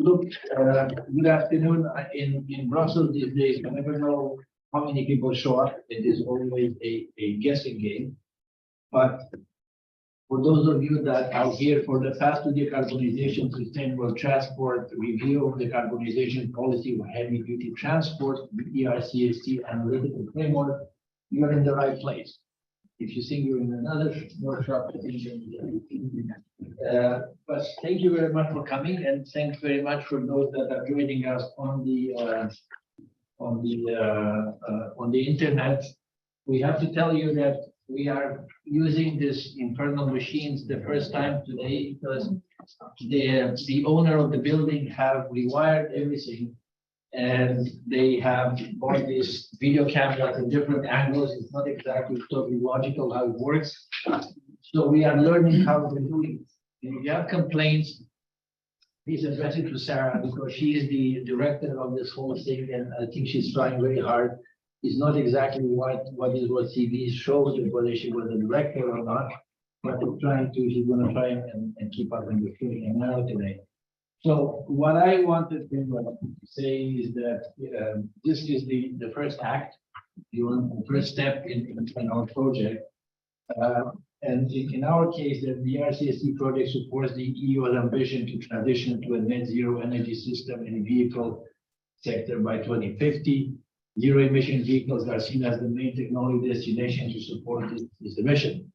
Look, good afternoon. In Brussels these days, I never know how many people show up. It is always a guessing game. But for those of you that are here for the Path to Decarbonization Sustainable Transport Review of Decarbonization Policy for Heavy Duty Transport, the ERCST Analytical Framework, you are in the right place. If you think you're in another workshop, but thank you very much for coming, and thanks very much for those that are joining us on the internet. We have to tell you that we are using this infernal machines the first time today because the owner of the building have rewired everything. And they have bought this video camera from different angles. It's not exactly totally logical how it works. So we are learning how to do it. If you have complaints, please address it to Sarah because she is the director of this whole thing, and I think she's trying very hard. It's not exactly what TV shows, whether she was a director or not, but she's going to try and keep up in the shooting and now today. So what I wanted to say is that this is the first act, the first step in our project. And in our case, the ERCST project supports the EU's ambition to transition to a net zero energy system in the vehicle sector by 2050. Zero emission vehicles are seen as the main technology destination to support this mission.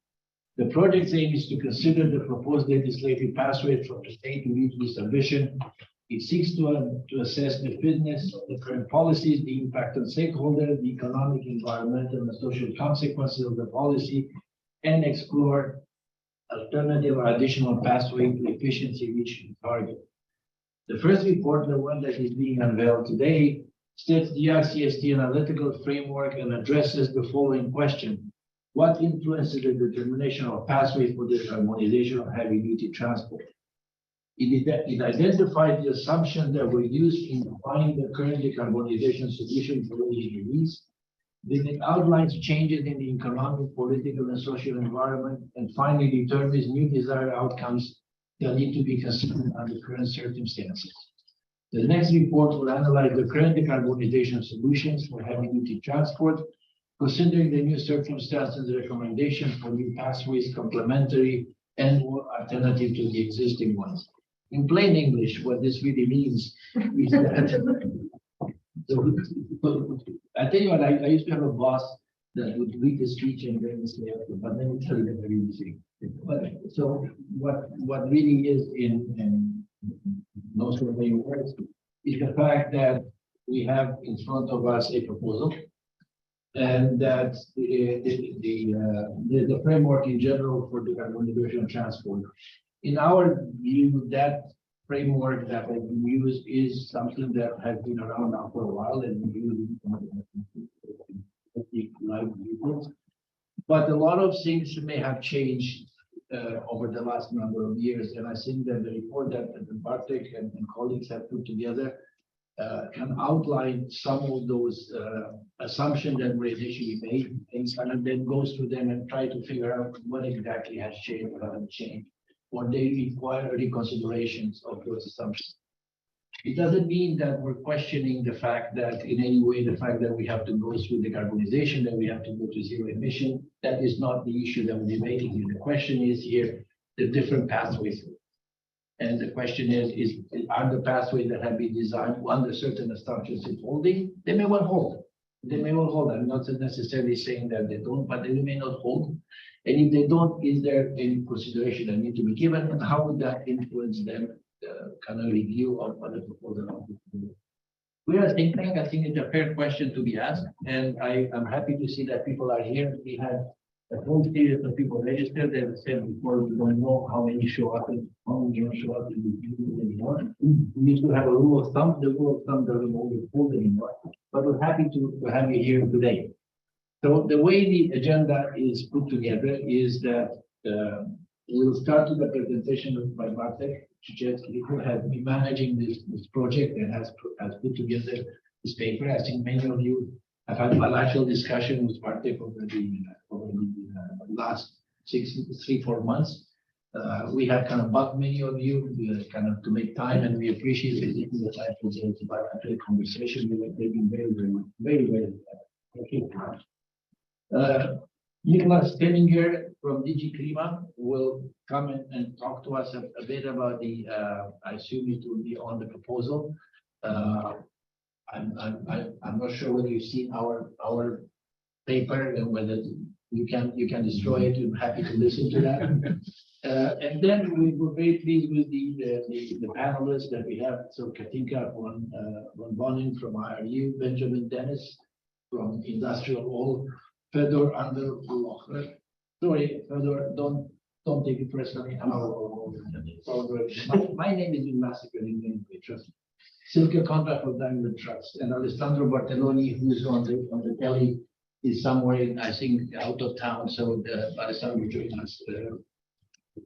The project's aim is to consider the proposed legislative pathways from the state to reach this ambition. It seeks to assess the fitness of the current policies, the impact on stakeholders, the economic, environmental, and social consequences of the policy, and explore alternative or additional pathways to efficiency reaching the target. The first report, the one that is being unveiled today, states the ERCST analytical framework and addresses the following question. What influences the determination of pathways for decarbonization of heavy-duty transport? It identifies the assumptions that were used in defining the current decarbonization solution for Hdbs. Then it outlines changes in the economic, political, and social environment, and finally determines new desired outcomes that need to be considered under current circumstances. The next report will analyze the current decarbonization solutions for heavy-duty transport, considering the new circumstances, recommendations for new pathways, complementary and more alternative to the existing ones. In plain English, what this really means is that I tell you what, I used to have a boss that would read the speech and then say, but let me tell you the real thing. But so what really is in most of the words is the fact that we have in front of us a proposal. And that the framework in general for decarbonization transport. In our view, that framework that has been used is something that has been around now for a while and used light vehicles. But a lot of things may have changed over the last number of years. And I think that the report that Bartek and colleagues have put together can outline some of those assumptions that were initially made and then goes through them and try to figure out what exactly has changed or hasn't changed, or they require reconsiderations of those assumptions. It doesn't mean that we're questioning the fact that in any way, the fact that we have to go through decarbonization, that we have to go to zero emission, that is not the issue that we're debating here. The question is here, the different pathways. And the question is are the pathways that have been designed under certain assumptions in holding? They may well hold. They may well hold. I'm not necessarily saying that they don't, but they may not hold. And if they don't, is there any consideration that need to be given? And how would that influence them kind of review of the proposal? We are thinking, I think it's a fair question to be asked. And I am happy to see that people are here. We had a whole series of people registered. As I said before, we don't know how many show up and how many don't show up in the meeting anymore. We used to have a rule of thumb. The rule of thumb doesn't always hold anymore. But we're happy to have you here today. So the way the agenda is put together is that we'll start with the presentation by Bartek, who has been managing this project and has put together this paper. I think many of you have had bilateral discussion with Bartek over the last 3-4 months. We have kind of bugged many of you kind of to make time, and we appreciate you taking the time to get to a conversation. They've been very thank you. Nicholas Penninger from DG Klima will come and talk to us a bit about the, I assume it will be on the proposal. I'm not sure whether you've seen our paper and whether you can destroy it. I'm happy to listen to that. And then we were very pleased with the panelists that we have. So Katinka von Bonin from IRU, Benjamin Dennis from Industrial Oil, Fedor Underlocher. Sorry, Fedor, don't take it personally. My name is in massacre in English, trust me. Silke Conrad for Daimler Trucks, and Alessandro Bartelloni, who's on the telly, is somewhere in, I think, out of town. So Alessandro joined us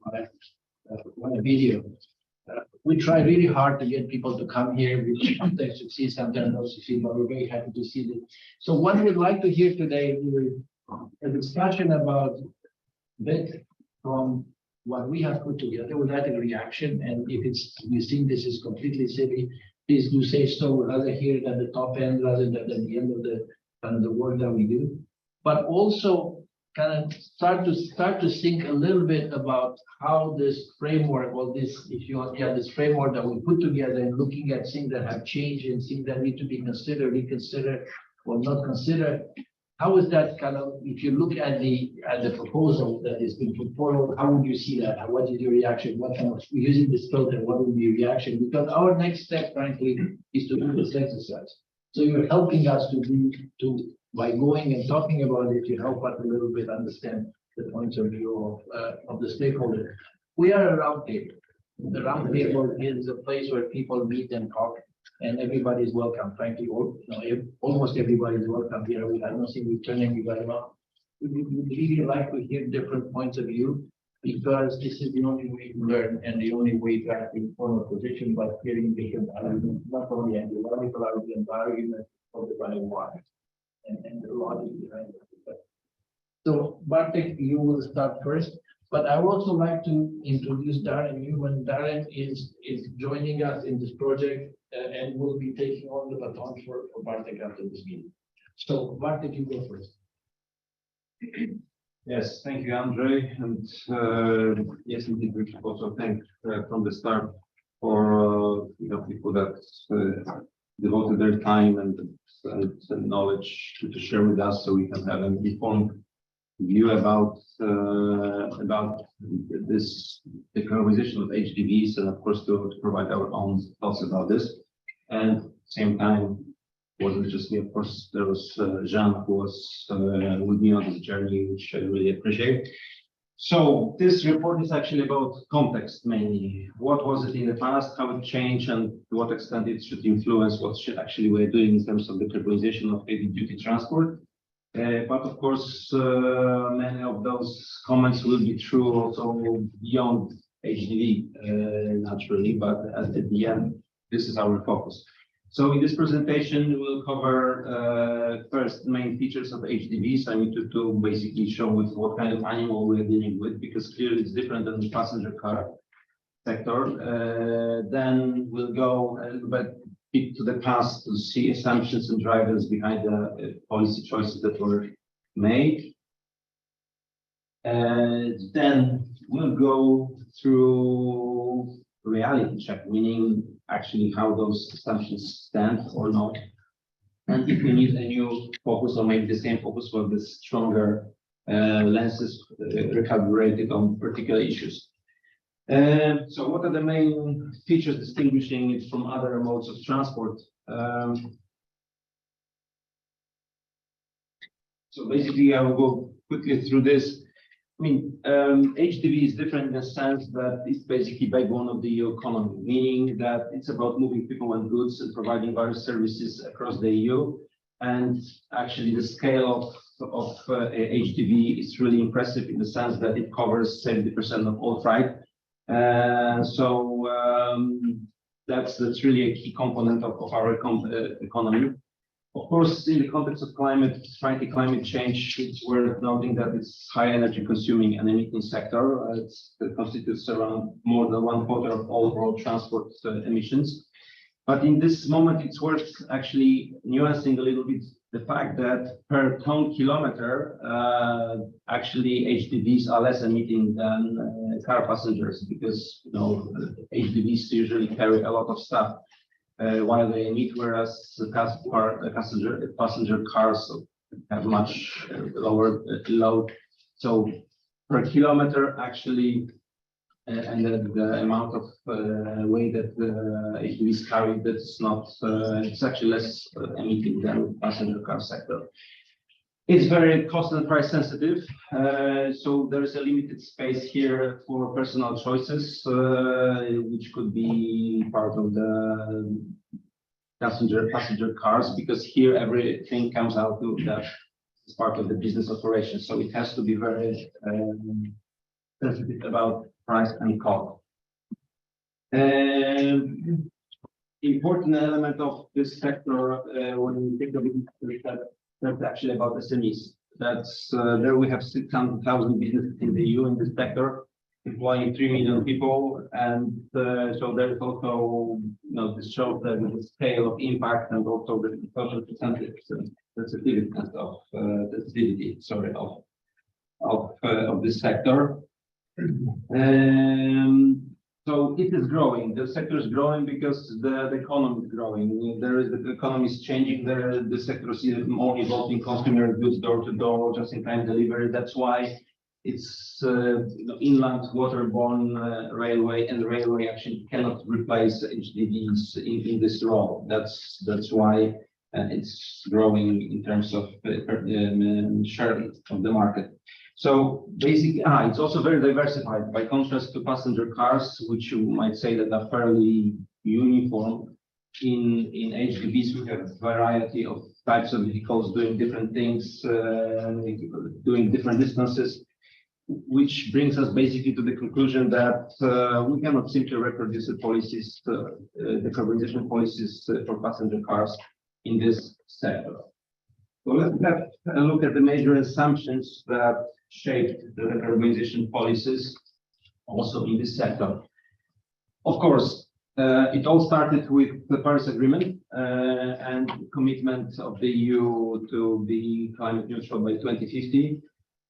on a video. We try really hard to get people to come here. We sometimes succeed, sometimes not succeed, but we're very happy to see them. So what we'd like to hear today is a discussion about bit from what we have put together. We'd like a reaction, and if you think this is completely silly, please do say so. Rather hear it at the top end rather than at the end of the work that we do. But also kind of start to think a little bit about how this framework, or this, if you want, this framework that we put together and looking at things that have changed and things that need to be considered, reconsidered, or not considered. How is that kind of, if you look at the proposal that has been put forward, how would you see that? What is your reaction? What kind of, using this filter, what would be your reaction? Because our next step, frankly, is to do this exercise. So you're helping us by going and talking about it, you help us a little bit understand the points of view of the stakeholders. We are a round table. The round table is a place where people meet and talk, and everybody is welcome. Frankly, almost everybody is welcome here. I don't think we turn anybody off. We really like to hear different points of view, because this is the only way to learn and the only way to actually form a position by hearing different arguments, not only analytical arguments, but arguments of the body of water and the logic behind it. So Bartek, you will start first, but I would also like to introduce Darren Newman. Darren is joining us in this project and will be taking on the baton for Bartek after this meeting. So Bartek, you go first. Yes, thank you, Andre, and yes, indeed, we should also thank from the start for people that devoted their time and knowledge to share with us, so we can have an informed view about this decarbonization of Hdbs, and of course to provide our own thoughts about this. And at the same time, wasn't just me, of course, there was Jean, who was with me on this journey, which I really appreciate. So this report is actually about context mainly. What was it in the past, how it changed, and to what extent it should influence what should actually we're doing in terms of the decarbonization of heavy-duty transport. But of course, many of those comments will be true also beyond HDV, naturally, but at the end, this is our focus. So in this presentation, we'll cover first main features of HDVs. I need to basically show with what kind of animal we're dealing with, because clearly it's different than the passenger car sector. Then we'll go a little bit to the past to see assumptions and drivers behind the policy choices that were made. Then we'll go through reality check, meaning actually how those assumptions stand or not, and if we need a new focus or maybe the same focus for the stronger lenses recalibrated on particular issues. So what are the main features distinguishing it from other modes of transport? So basically, I will go quickly through this. I mean, HDV is different in the sense that it's basically backbone of the EU economy, meaning that it's about moving people and goods and providing various services across the EU. And actually, the scale of HDV is really impressive in the sense that it covers 70% of all freight. So that's really a key component of our economy. Of course, in the context of fighting climate change, it's worth noting that it's high energy consuming and emitting sector. It constitutes around more than 1/4 of all road transport emissions. But in this moment, it's worth actually nuancing a little bit the fact that per ton kilometer, actually HDBs are less emitting than car passengers, because HDBs usually carry a lot of stuff while they emit, whereas passenger cars have much lower load. So per kilometer, actually, and the amount of weight that HDBs carry, that's not, it's actually less emitting than passenger car sector. It's very cost and price sensitive, so there is a limited space here for personal choices, which could be part of the passenger cars, because here everything comes out to that as part of the business operation. So it has to be very sensitive about price and cost. Important element of this sector when we think of it, that's actually about SMEs. That's there we have 600,000 businesses in the EU in this sector, employing 3 million people, and so there is also, this shows the scale of impact and also the social sensitivity of this sector. So it is growing. The sector is growing because the economy is growing. The economy is changing. The sector is more involved in consumer goods, door-to-door, just-in-time delivery. That's why it's inland waterborne railway, and railway actually cannot replace HDBs in this role. That's why it's growing in terms of share of the market. So basically, it's also very diversified by contrast to passenger cars, which you might say that are fairly uniform. In HDBs, we have a variety of types of vehicles doing different things, doing different distances, which brings us basically to the conclusion that we cannot simply reproduce the policies, decarbonization policies for passenger cars in this sector. So let's have a look at the major assumptions that shaped the decarbonization policies also in this sector. Of course, it all started with the Paris Agreement and commitment of the EU to be climate neutral by 2050.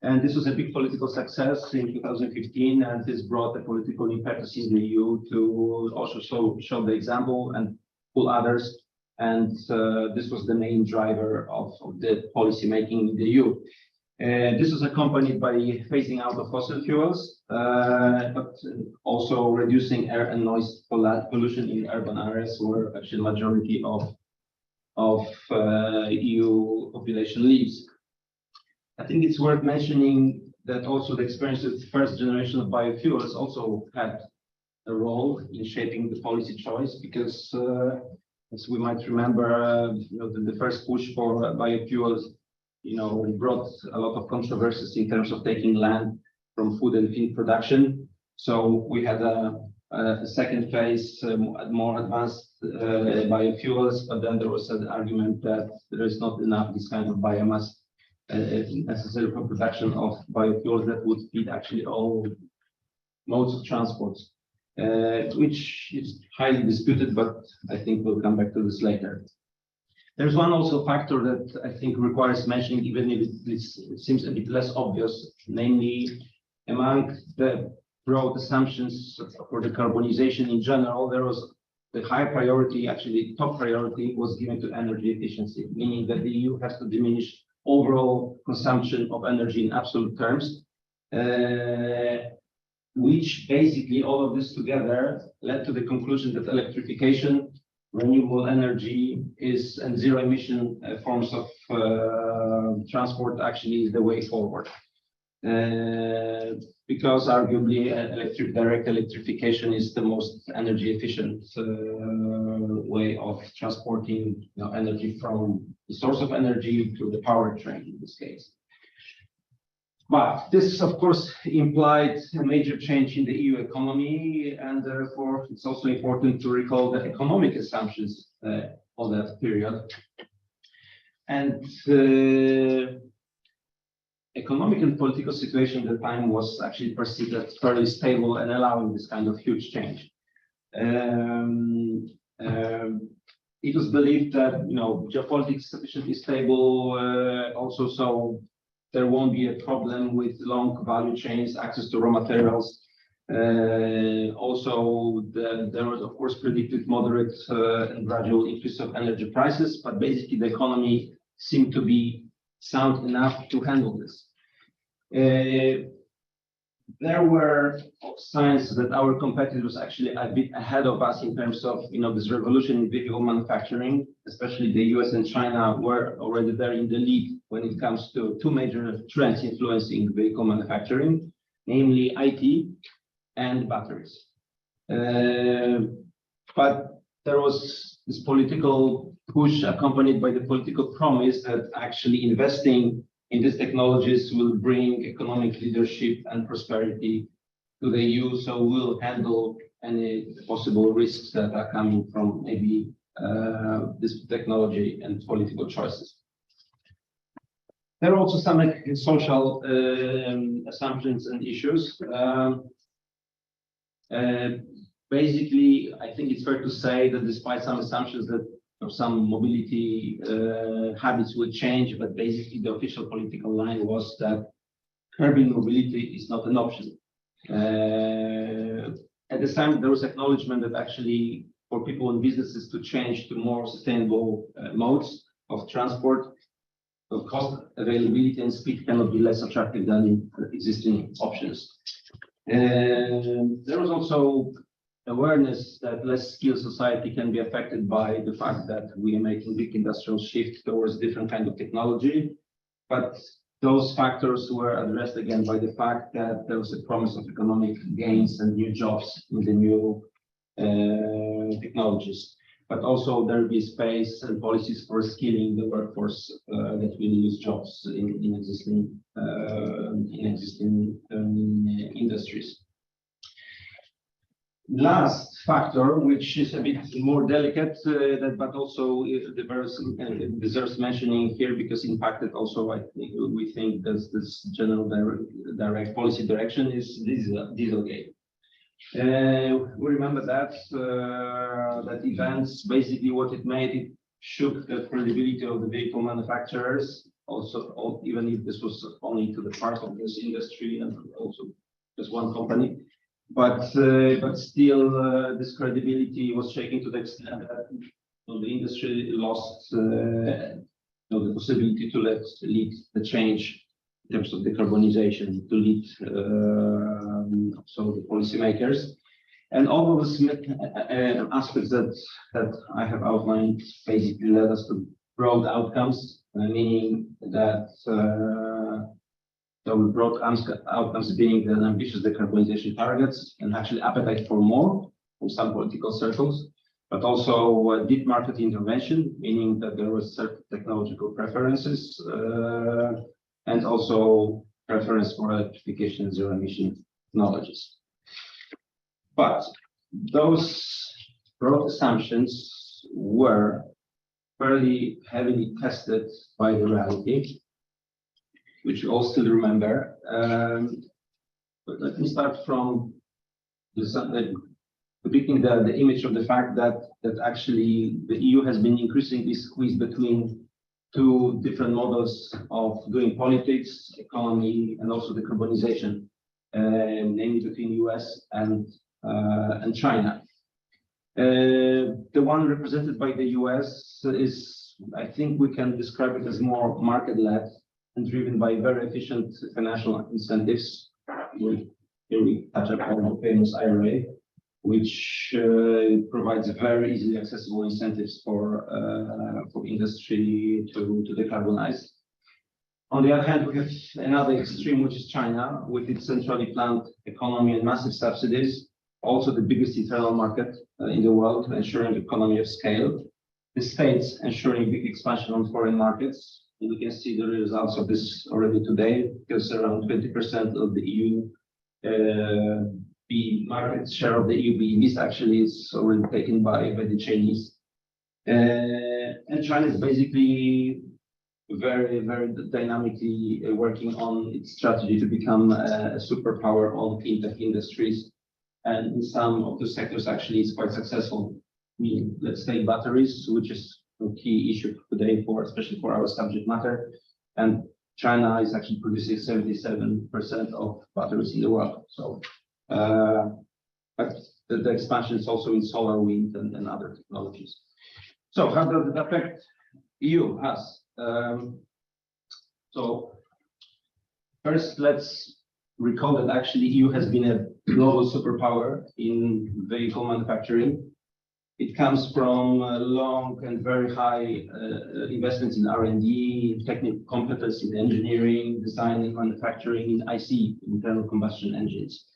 And this was a big political success in 2015, and this brought the political impetus in the EU to also show the example and pull others. And this was the main driver of the policy making in the EU. This was accompanied by phasing out of fossil fuels, but also reducing air and noise pollution in urban areas where actually majority of EU population lives. I think it's worth mentioning that also the experience with the first generation of biofuels also had a role in shaping the policy choice, because as we might remember, the first push for biofuels, brought a lot of controversies in terms of taking land from food and feed production. So we had a second phase, more advanced biofuels, but then there was an argument that there is not enough this kind of biomass necessary for production of biofuels that would feed actually all modes of transport, which is highly disputed, but I think we'll come back to this later. There's one also factor that I think requires mentioning, even if it seems a bit less obvious, namely among the broad assumptions for decarbonization in general, there was the high priority, actually top priority was given to energy efficiency, meaning that the EU has to diminish overall consumption of energy in absolute terms, which basically all of this together led to the conclusion that electrification, renewable energy and zero emission forms of transport actually is the way forward. Because arguably direct electrification is the most energy efficient way of transporting energy from the source of energy to the powertrain in this case. But this, of course, implied a major change in the EU economy, and therefore it's also important to recall the economic assumptions of that period. And economic and political situation at the time was actually perceived as fairly stable and allowing this kind of huge change. It was believed that geopolitics is sufficiently stable, also so there won't be a problem with long value chains, access to raw materials. Also, there was of course predicted moderate and gradual increase of energy prices, but basically the economy seemed to be sound enough to handle this. There were signs that our competitors actually a bit ahead of us in terms of this revolution in vehicle manufacturing, especially the US and China were already there in the lead when it comes to two major trends influencing vehicle manufacturing, namely IT and batteries. But there was this political push accompanied by the political promise that actually investing in these technologies will bring economic leadership and prosperity to the EU, so we'll handle any possible risks that are coming from maybe this technology and political choices. There are also some social assumptions and issues. Basically, I think it's fair to say that despite some assumptions that some mobility habits will change, but basically the official political line was that curbing mobility is not an option. At the time, there was acknowledgement that actually for people and businesses to change to more sustainable modes of transport, the cost, availability, and speed cannot be less attractive than existing options. There was also awareness that less skilled society can be affected by the fact that we are making big industrial shift towards different kind of technology. But those factors were addressed again by the fact that there was a promise of economic gains and new jobs in the new technologies. But also there will be space and policies for skilling the workforce that will lose jobs in existing industries. Last factor, which is a bit more delicate, but also deserves mentioning here because impacted also, we think this general direct policy direction is Dieselgate. We remember that events, basically what it made, it shook the credibility of the vehicle manufacturers, also, even if this was only to the part of this industry and also just one company. But still, this credibility was shaken to the extent that the industry lost the possibility to lead the change in terms of decarbonization, to lead so the policymakers. And all of those aspects that I have outlined basically led us to broad outcomes, meaning that the broad outcomes being the ambitious decarbonization targets and actually appetite for more from some political circles, but also deep market intervention, meaning that there was certain technological preferences and also preference for electrification and zero emission technologies. But those broad assumptions were fairly heavily tested by the reality, which you all still remember. But let me start from depicting the image of the fact that actually the EU has been increasingly squeezed between two different models of doing politics, economy, and also decarbonization, namely between US and China. The one represented by the US is, I think we can describe it as more market-led and driven by very efficient financial incentives. Here we touch upon the famous IRA, which provides very easily accessible incentives for industry to decarbonize. On the other hand, we have another extreme, which is China, with its centrally planned economy and massive subsidies, also the biggest internal market in the world, ensuring economy of scale. The states ensuring big expansion on foreign markets. And we can see the results of this already today, because around 20% of the EU market share of the EU BEVs actually is already taken by the Chinese. And China is basically very dynamically working on its strategy to become a superpower on clean tech industries. And in some of the sectors, actually, it's quite successful. I mean, let's take batteries, which is a key issue today for, especially for our subject matter. And China is actually producing 77% of batteries in the world. So, but the expansion is also in solar, wind, and other technologies. So, how does it affect EU, us? So, first, let's recall that actually EU has been a global superpower in vehicle manufacturing. It comes from long and very high investments in R&D, technical competence in engineering, design and manufacturing in IC, internal combustion engines.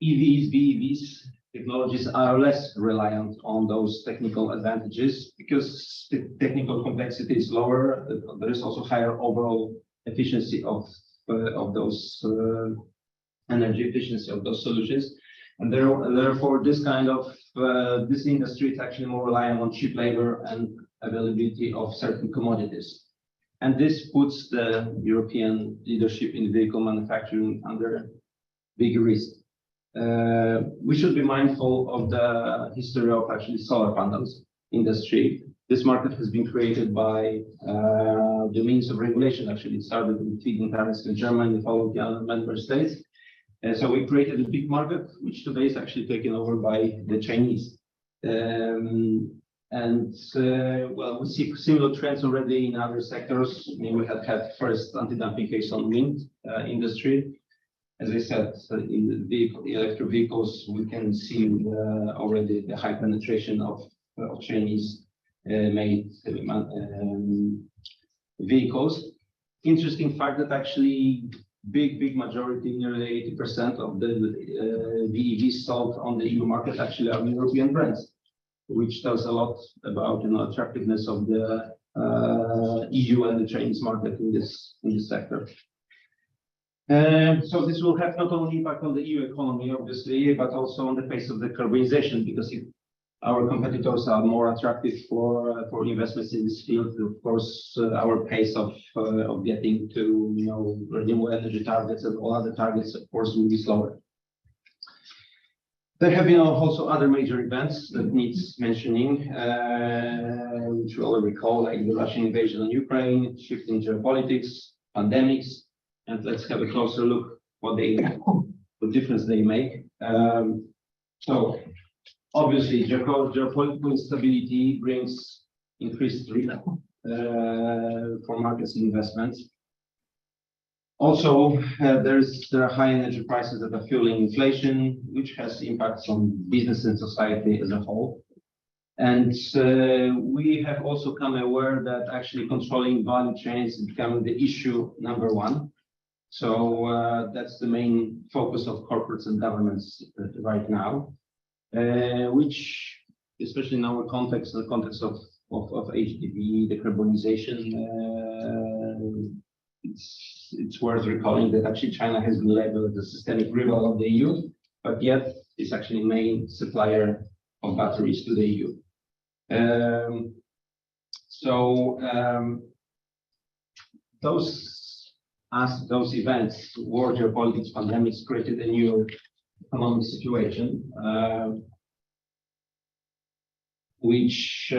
EVs, BEVs technologies are less reliant on those technical advantages because the technical complexity is lower. There is also higher overall efficiency of those energy efficiency of those solutions. And therefore, this kind of this industry is actually more reliant on cheap labor and availability of certain commodities. And this puts the European leadership in vehicle manufacturing under big risk. We should be mindful of the history of actually solar panels industry. This market has been created by the means of regulation. Actually, it started with feed-in tariffs in Germany, followed the other member states. And so we created a big market, which today is actually taken over by the Chinese. Well, we see similar trends already in other sectors. I mean, we have had first anti-dumping case on wind industry. As I said, in the electric vehicles, we can see already the high penetration of Chinese made vehicles. Interesting fact that actually big majority, nearly 80% of the BEVs sold on the EU market actually are European brands, which tells a lot about attractiveness of the EU and the Chinese market in this sector. So this will have not only impact on the EU economy, obviously, but also on the pace of decarbonization, because if our competitors are more attractive for investments in this field, of course, our pace of getting to renewable energy targets and all other targets, of course, will be slower. There have been also other major events that needs mentioning, which we all recall, like the Russian invasion on Ukraine, shift in geopolitics, pandemics, and let's have a closer look what difference they make. So obviously, geopolitical instability brings increased risk for markets and investments. Also, there are high energy prices that are fueling inflation, which has impacts on business and society as a whole. And we have also become aware that actually controlling value chains is becoming the issue number one. So that's the main focus of corporates and governments right now, which, especially in our context, the context of Hdb, decarbonization, it's worth recalling that actually China has been labeled as a systemic rival of the EU, but yet it's actually main supplier of batteries to the EU. Those events, war, geopolitics, pandemics, created a new economic situation, which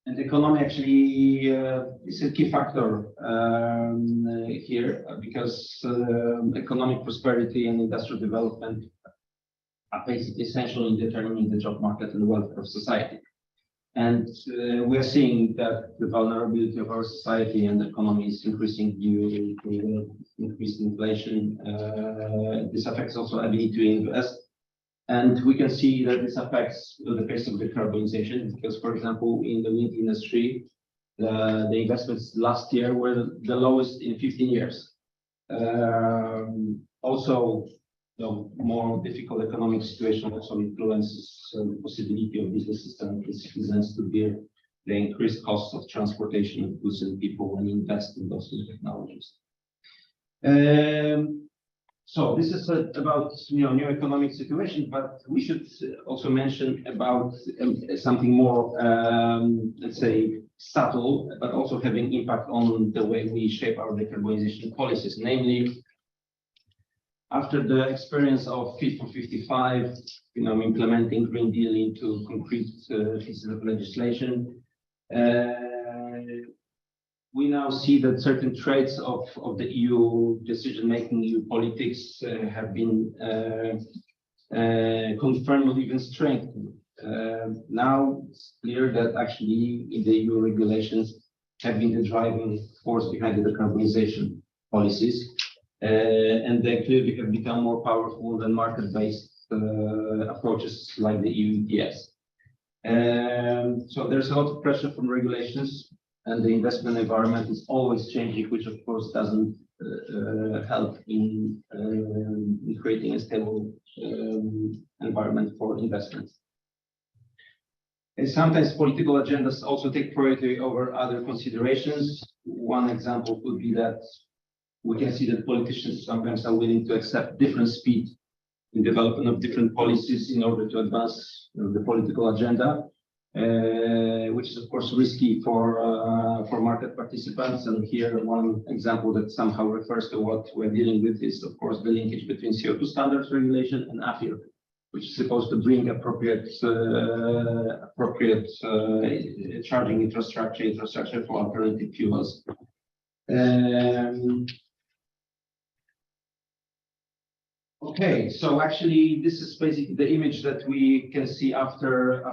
and the economy actually is a key factor here, because economic prosperity and industrial development are basically essential in determining the job market and the welfare of society. And we are seeing that the vulnerability of our society and the economy is increasing due to increased inflation. This affects also ability to invest. And we can see that this affects the pace of decarbonization, because, for example, in the wind industry, the investments last year were the lowest in 15 years. Also, the more difficult economic situation also influences the possibility of businesses and citizens to bear the increased costs of transportation of goods and people when invest in those new technologies. So this is about new economic situation, but we should also mention about something more, let's say, subtle, but also having impact on the way we shape our decarbonization policies. Namely, after the experience of Fit for 55, implementing Green Deal into concrete pieces of legislation, we now see that certain traits of the EU decision-making, EU politics have been confirmed or even strengthened. Now it's clear that actually the EU regulations have been the driving force behind the decarbonization policies, and they clearly have become more powerful than market-based approaches like the EU ETS. So there's a lot of pressure from regulations, and the investment environment is always changing, which of course doesn't help in creating a stable environment for investment. And sometimes political agendas also take priority over other considerations. One example could be that we can see that politicians sometimes are willing to accept different speed in development of different policies in order to advance the political agenda, which is of course risky for market participants. And here one example that somehow refers to what we're dealing with is of course the linkage between CO2 standards regulation and AFIR, which is supposed to bring appropriate charging infrastructure for alternative fuels. Okay, so actually this is basically the image that we can see after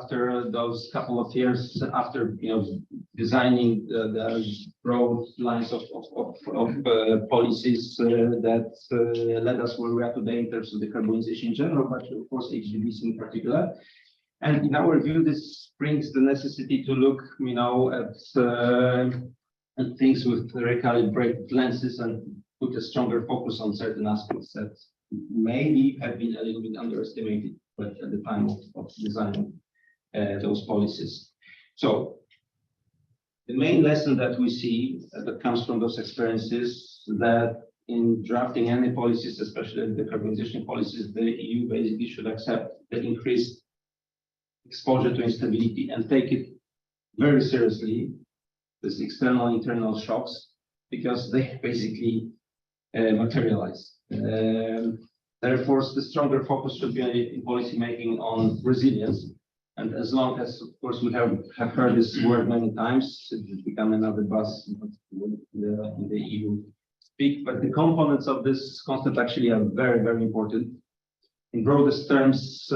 those couple of years, after designing the broad lines of policies that led us where we are today in terms of decarbonization in general, but of course Hdbs in particular. And in our view, this brings the necessity to look, at things with recalibrated lenses and put a stronger focus on certain aspects that maybe have been a little bit underestimated, but at the time of designing those policies. So the main lesson that we see that comes from those experiences, that in drafting any policies, especially the decarbonization policies, the EU basically should accept the increased exposure to instability and take it very seriously, this external and internal shocks, because they basically materialize. Therefore, the stronger focus should be in policy making on resilience. And as long as, of course, we have heard this word many times, it has become another buzz in the EU speak. But the components of this concept actually are very, very important. In broadest terms,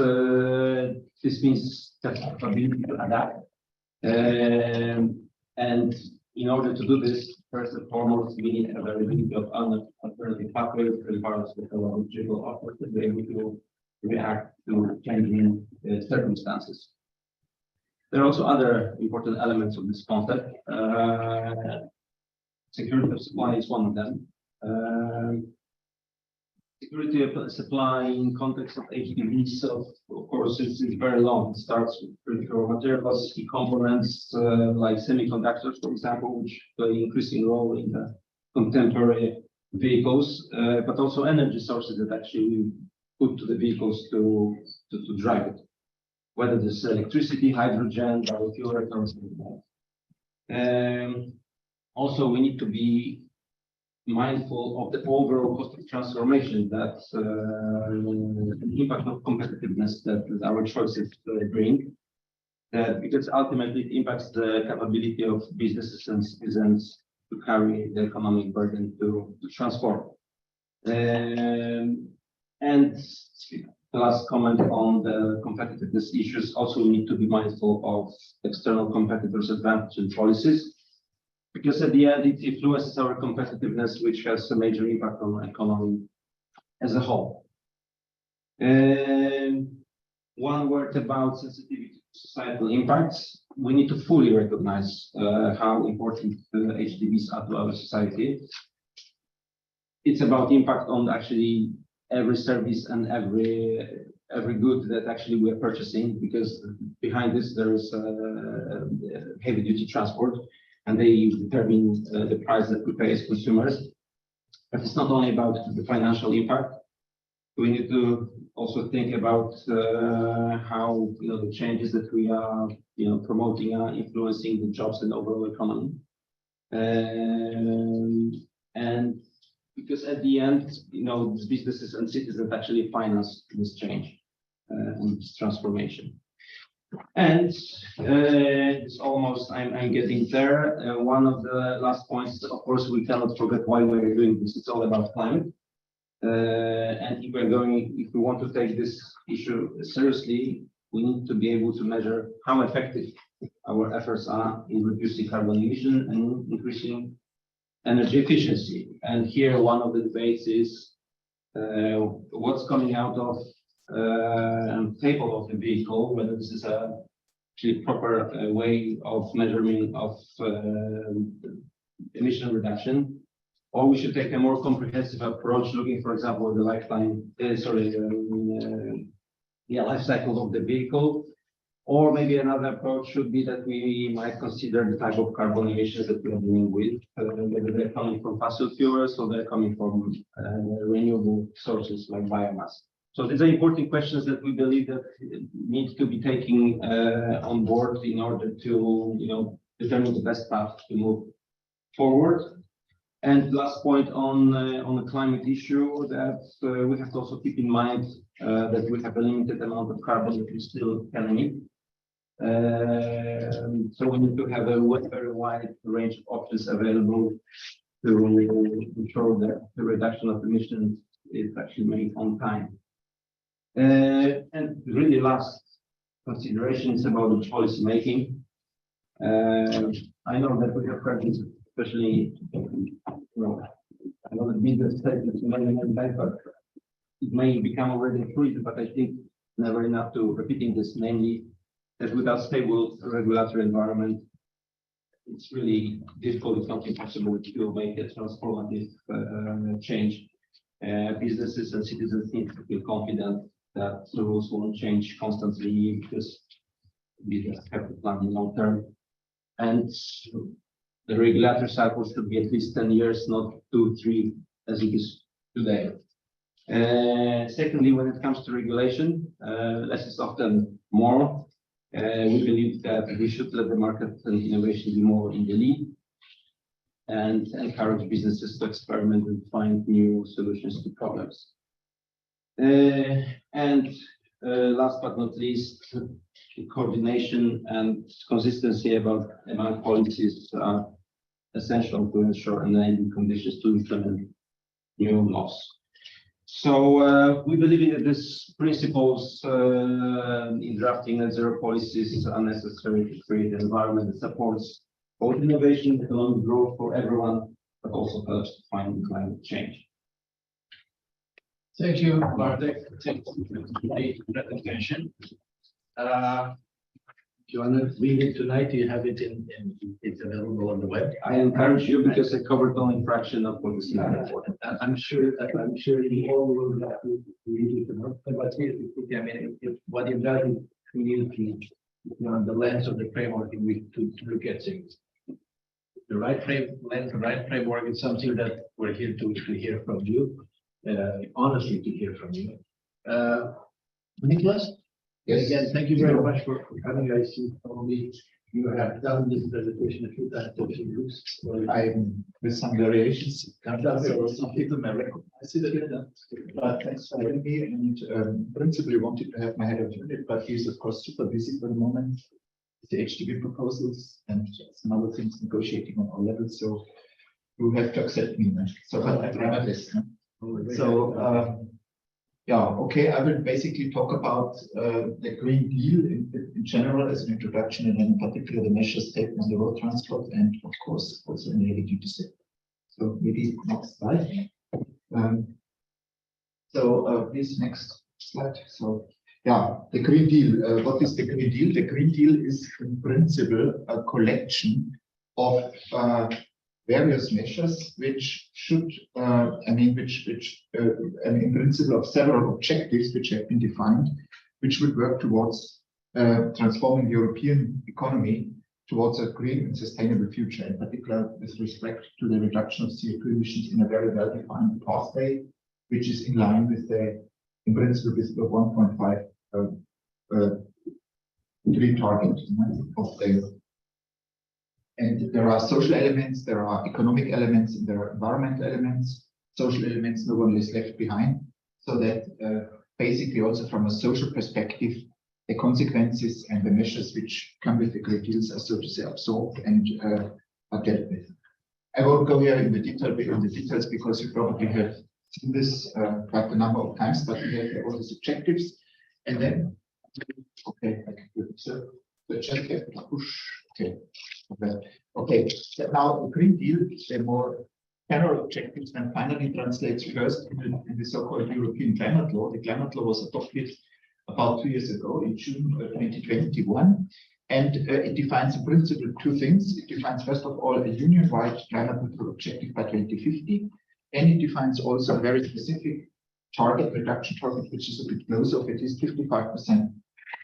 this means capability to adapt. And in order to do this, first and foremost, we need availability of alternative pathways, regardless of technological offers, to be able to react to changing circumstances. There are also other important elements of this concept. Security of supply is one of them. Security of supply in context of Hdbs, of course, is very long. It starts with critical materials, key components like semiconductors, for example, which play an increasing role in the contemporary vehicles, but also energy sources that actually put to the vehicles to drive it, whether this is electricity, hydrogen, biofuel, or something like that. Also, we need to be mindful of the overall cost of transformation, that the impact of competitiveness that our choices bring, because ultimately it impacts the capability of businesses and citizens to carry the economic burden to transform. And the last comment on the competitiveness issues, also we need to be mindful of external competitors' advantage and policies, because at the end it influences our competitiveness, which has a major impact on the economy as a whole. One word about sensitivity to societal impacts. We need to fully recognize how important Hdbs are to our society. It's about impact on actually every service and every good that actually we are purchasing, because behind this there is heavy duty transport, and they determine the price that we pay as consumers. But it's not only about the financial impact, We need to also think about how the changes that we are promoting are influencing the jobs and overall economy. And because at the end, businesses and citizens actually finance this change and this transformation. And it's almost, I'm getting there. One of the last points, of course, we cannot forget why we're doing this. It's all about climate. And if we want to take this issue seriously, we need to be able to measure how effective our efforts are in reducing carbon emission and increasing energy efficiency. And here, one of the debates is what's coming out of table of the vehicle, whether this is a actually proper way of measurement of emission reduction, or we should take a more comprehensive approach, looking, for example, at the life cycle of the vehicle. Or maybe another approach should be that we might consider the type of carbon emissions that we are dealing with, whether they're coming from fossil fuels or they're coming from renewable sources like biomass. So these are important questions that we believe that need to be taken on board in order to determine the best path to move forward. And last point on the climate issue, that we have to also keep in mind that we have a limited amount of carbon that we still can emit. So we need to have a very wide range of options available to ensure that the reduction of emissions is actually made on time. And really last consideration is about the policy making. I know that we have heard this, especially, I know that business statements many back, but it may become already true, but I think never enough to repeating this, namely that without stable regulatory environment, it's really difficult, if not impossible, to make a transformative change. Businesses and citizens need to feel confident that the rules won't change constantly because businesses have to plan in long term. And the regulatory cycle should be at least 10 years, not 2, 3, as it is today. Secondly, when it comes to regulation, less is often more. We believe that we should let the market and innovation be more in the lead and encourage businesses to experiment and find new solutions to problems. And last but not least, coordination and consistency among policies are essential to ensure enabling conditions to implement new laws. So we believe that these principles in drafting net zero policies are necessary to create an environment that supports both innovation and economic growth for everyone, but also helps to fight climate change. Thank you, Bartek. Thank you for the presentation. If you want to read it tonight, you have it it's available on the web. I encourage you because I covered only fraction of what is in the report. I'm sure you all will have to read it. But I mean, what you've done is really the lens of the framework in which to look at things. The right framework is something that we're here to hear from you. Honestly, to hear from you. Nicholas? Yes. Again, thank you very much for coming. I see probably you have done this presentation a few times, groups. I'm with some variations. Some people may recognize it, but thanks for having me. And principally wanted to have my head of unit, but he's of course super busy for the moment with the Hdb proposals and some other things negotiating on all levels. So you have to accept me. So but I try my best. So yeah, okay. I will basically talk about the Green Deal in general as an introduction, and then in particular the measures taken on the road transport, and of course also in the heavy duty sector. So maybe next slide. Please next slide. So yeah, the Green Deal. What is the Green Deal? The Green Deal is in principle a collection of various measures which should, in principle of several objectives which have been defined, which would work towards transforming the European economy towards a green and sustainable future, in particular with respect to the reduction of CO2 emissions in a very well-defined pathway, which is in line with the in principle with the 1.5 degree target of the. And there are social elements, there are economic elements, and there are environmental elements. Social elements, no one is left behind. So that basically also from a social perspective, the consequences and the measures which come with the Green Deals are so to say absorbed and are dealt with. I won't go here in the details because you probably have seen this quite a number of times, but we have all these objectives. And then, okay, I can do it. So the check have to push. Okay. Now the Green Deal, the more general objectives, then finally translates first in the so-called European Climate Law. The Climate Law was adopted about 2 years ago in June 2021. And it defines in principle two things. It defines, first of all, a union-wide climate neutral objective by 2050. And it defines also a very specific target, reduction target, which is a bit closer of at least 55%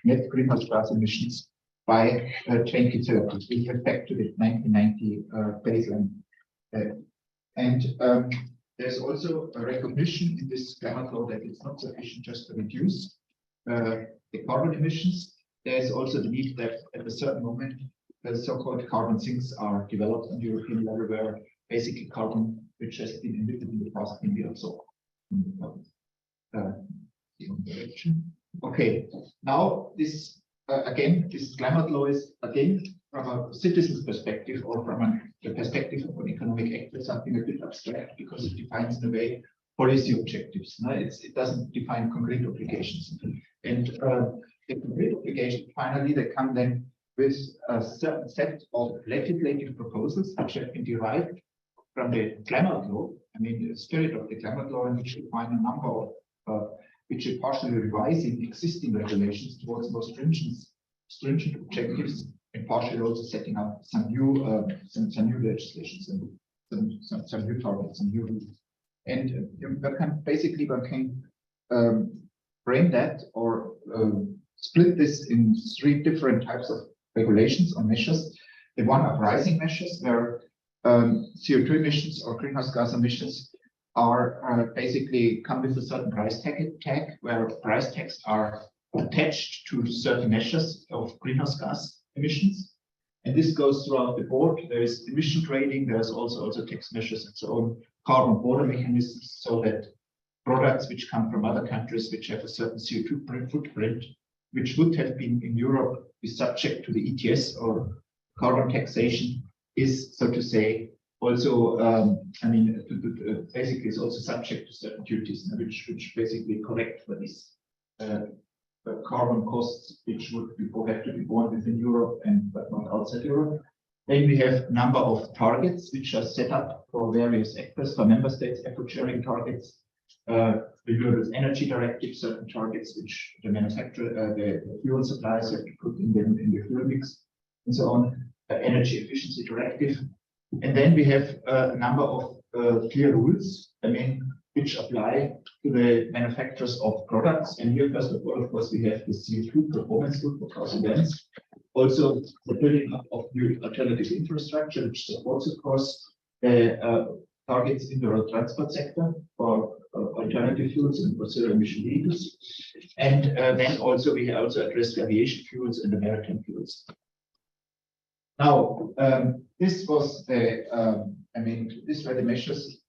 net greenhouse gas emissions by 2030. We get back to the 1990 baseline. There's also a recognition in this climate law that it's not sufficient just to reduce the carbon emissions. There's also the need that at a certain moment, the so-called carbon sinks are developed on the European level, where basically carbon which has been emitted in the past can be absorbed. Okay, now this again, this climate law is again from a citizen's perspective or from the perspective of an economic actor something a bit abstract because it defines in a way policy objectives. No, it doesn't define concrete obligations. And the concrete obligation, finally, they come then with a certain set of legislative proposals which have been derived from the climate law. I mean, the spirit of the climate law, in which we find a number of which are partially revising existing regulations towards more stringent objectives, and partially also setting up some new legislations and some new targets, some new rules. And one can frame that or split this in three different types of regulations or measures. The one are pricing measures, where CO2 emissions or greenhouse gas emissions are basically come with a certain price tag, where price tags are attached to certain measures of greenhouse gas emissions. And this goes throughout the board. There is emission trading, there's also tax measures and so on, carbon border mechanisms, so that products which come from other countries which have a certain CO2 footprint, which would have been in Europe, be subject to the ETS or carbon taxation, is, so to say, also, basically is also subject to certain duties, which basically correct for these carbon costs, which would have to be borne within Europe but not outside Europe. Then we have a number of targets which are set up for various actors, for member states, effort sharing targets, the Renewable Energy Directive, certain targets which the manufacturer, the fuel suppliers have to put in the fuel mix, and so on. Energy Efficiency Directive. And then we have a number of clear rules, which apply to the manufacturers of products. And here, first of all, of course, we have the CO2 performance rule for car events. Also, the building up of new alternative infrastructure, which supports, of course, the targets in the road transport sector for alternative fuels and for zero emission vehicles. And then also we also address aviation fuels and the maritime fuels. Now, this was the, these were the measures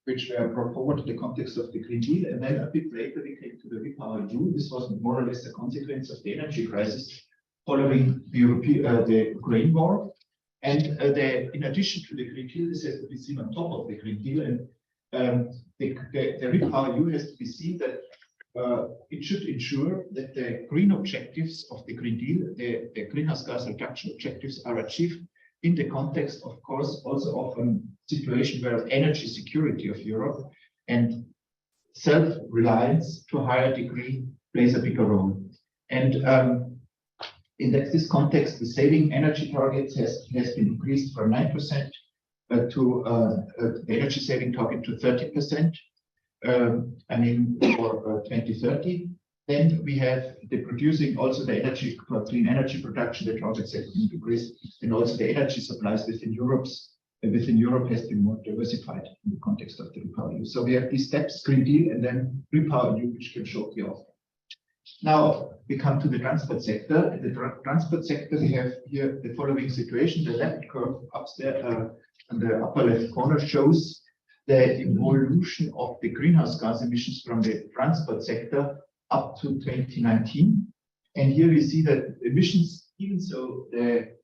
which were brought forward in the context of the Green Deal. And then a bit later we came to the REPowerEU. This was more or less a consequence of the energy crisis following the Ukraine war. And in addition to the Green Deal, this has to be seen on top of the Green Deal. And the REPowerEU has to be seen that it should ensure that the green objectives of the Green Deal, the greenhouse gas reduction objectives, are achieved in the context, of course, also of a situation where energy security of Europe and self-reliance to a higher degree plays a bigger role. And in this context, the saving energy targets has been increased from 9% to the energy saving target to 30%. For 2030. Then we have the producing also the energy for clean energy production, the targets have been increased, and also the energy supplies within Europe's within Europe has been more diversified in the context of the REPowerEU. So we have these steps, Green Deal, and then REPowerEU, which can shortly off. Now we come to the transport sector. In the transport sector, we have here the following situation. The left curve upstairs on the upper left corner shows the evolution of the greenhouse gas emissions from the transport sector up to 2019. And here we see that emissions, even so the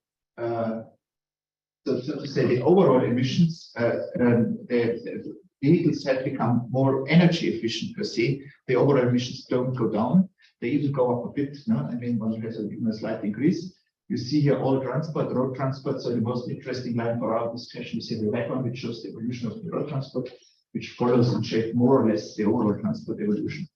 so to say the overall emissions, the vehicles have become more energy efficient per se. The overall emissions don't go down; they even go up a bit. No? I mean, one has even a slight increase. You see here all transport, road transport. So the most interesting line for our discussion is the red one, which shows the evolution of the road transport, which follows in shape more or less the overall transport evolution.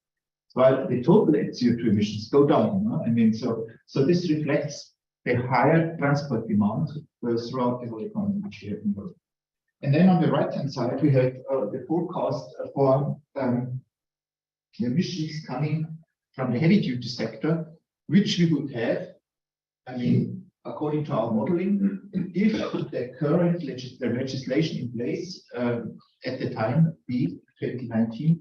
While the total CO2 emissions go down. No? I mean, so this reflects the higher transport demand throughout the whole economy, which we have in Europe. And then on the right-hand side, we have the forecast for the emissions coming from the heavy-duty sector, which we would have, I mean, according to our modeling, if the current legislation in place at the time, be 2019,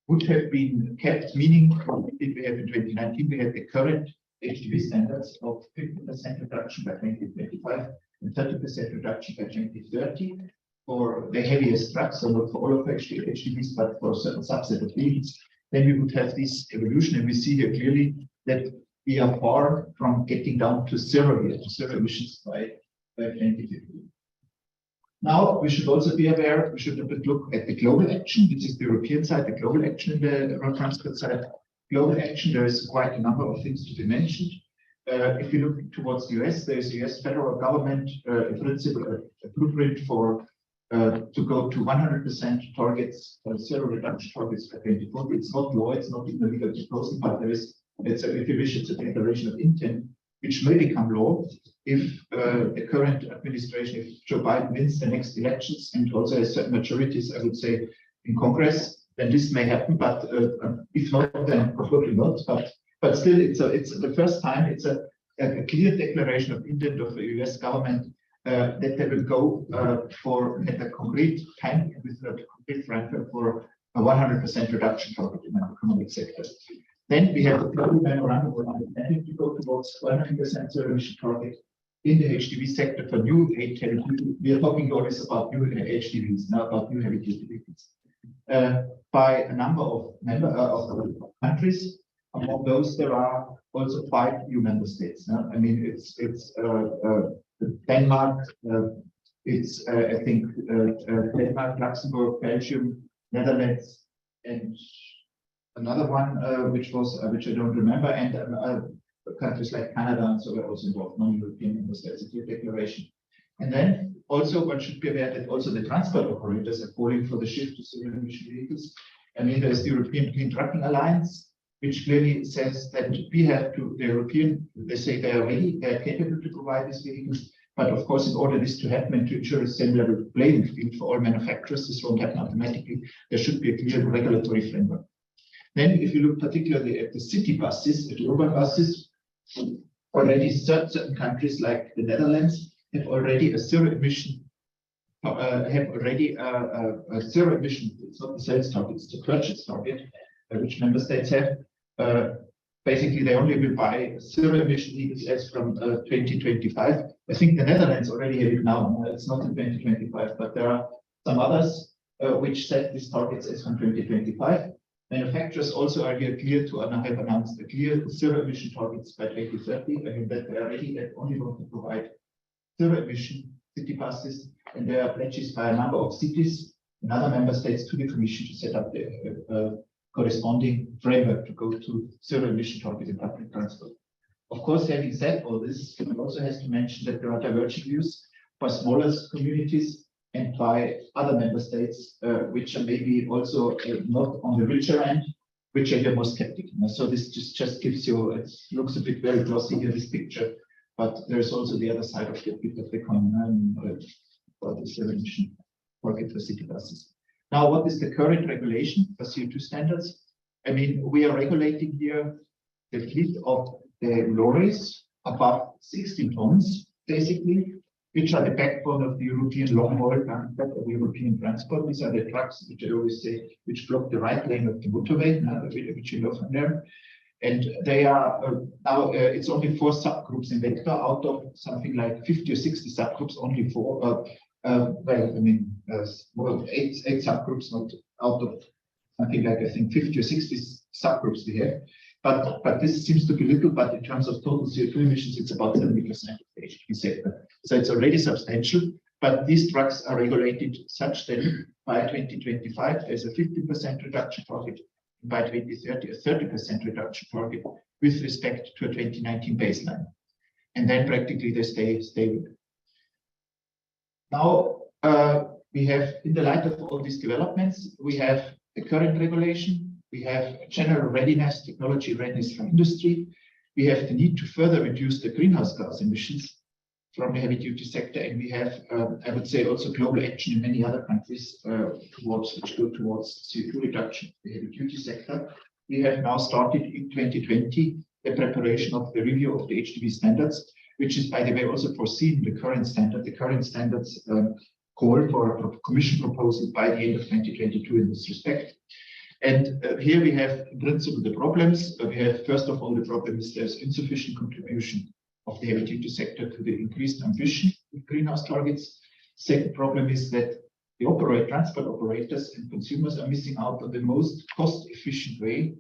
would have been kept, meaning if we have in 2019, we have the current Hdb standards of 50% reduction by 2025 and 30% reduction by 2030 for the heaviest trucks, so not for all of Hdbs, but for a certain subset of vehicles, then we would have this evolution. And we see here clearly that we are far from getting down to zero here, to zero emissions by 2050. Now, we should also be aware, we should look at the global action. This is the European side, the global action in the road transport side. Global action, there is quite a number of things to be mentioned. If you look towards the US, there is the US federal government, in principle, a blueprint for to go to 100% targets, zero reduction targets by 2040. It's not law, it's not even a legal proposal, but there is, if you wish, it's a declaration of intent, which may become law if the current administration, if Joe Biden wins the next elections and also has certain majorities, I would say, in Congress, then this may happen. But if not, then probably not. But still, it's the first time it's a clear declaration of intent of the US government that they will go for a concrete time with a concrete framework for a 100% reduction target in the economic sector. Then we have the global memorandum of understanding to go towards 100% zero emission target in the Hdb sector for new heavy-duty. We are talking always about new Hdbs, not about new heavy-duty vehicles. By a number of countries. Among those, there are also 5 EU member states. I mean, it's Denmark, it's I think Denmark, Luxembourg, Belgium, Netherlands, and another one which I don't remember, and countries like Canada and so are also involved, non-European member states. It's a clear declaration. And then also one should be aware that also the transport operators are calling for the shift to zero emission vehicles. I mean, there's the European Clean Trucking Alliance, which clearly says that we have to, the European, they say they are ready, they are capable to provide these vehicles. But of course, in order this to happen and to ensure a same level playing field for all manufacturers, this won't happen automatically. There should be a clear regulatory framework. Then, if you look particularly at the city buses, at the urban buses, already certain countries like the Netherlands have already a zero emission. A zero emission. It's not the sales target; it's the purchase target, which member states have. Basically, they only will buy zero emission vehicles from 2025. I think the Netherlands already have it now. It's not in 2025, but there are some others which set these targets as from 2025. Manufacturers also are here clear to have announced a clear zero emission targets by 2030. I mean that they are ready and only want to provide zero emission city buses, and there are pledges by a number of cities and other member states to the Commission to set up the corresponding framework to go to zero emission target in public transport. Of course, having said all this, one also has to mention that there are diverging views by smaller communities and by other member states, which are maybe also not on the richer end, which are here more skeptical. So this just gives you, it looks a bit very glossy here, this picture, but there's also the other side of the coin for the zero emission target for city buses. Now, what is the current regulation for CO2 standards? I mean, we are regulating here the fleet of the lorries above 16 tons, basically, which are the backbone of the European long-haul transport of European transport. These are the trucks, which I always say, which block the right lane of the motorway, which you know from there. And they are now, it's only 4 subgroups in vector out of something like 50 or 60 subgroups, only 4. Well, I mean, well, 8 subgroups, not out of something like, I think, 50 or 60 subgroups we have. But this seems to be little, but in terms of total CO2 emissions, it's about 70% of the HDB sector. So it's already substantial, but these trucks are regulated such that by 2025, there's a 50% reduction target. By 2030, a 30% reduction target with respect to a 2019 baseline. And then practically they stay stable. Now, we have, in the light of all these developments, we have the current regulation, we have general readiness, technology readiness from industry, we have the need to further reduce the greenhouse gas emissions from the heavy-duty sector, and we have, I would say, also global action in many other countries which go towards CO2 reduction in the heavy-duty sector. We have now started in 2020 the preparation of the review of the HDB standards, which is, by the way, also foreseen in the current standard. The current standards call for a Commission proposal by the end of 2022 in this respect. And here we have, in principle, the problems. We have, first of all, the problem is there's insufficient contribution of the heavy-duty sector to the increased ambition of greenhouse targets. Second problem is that the transport operators and consumers are missing out on the most cost-efficient way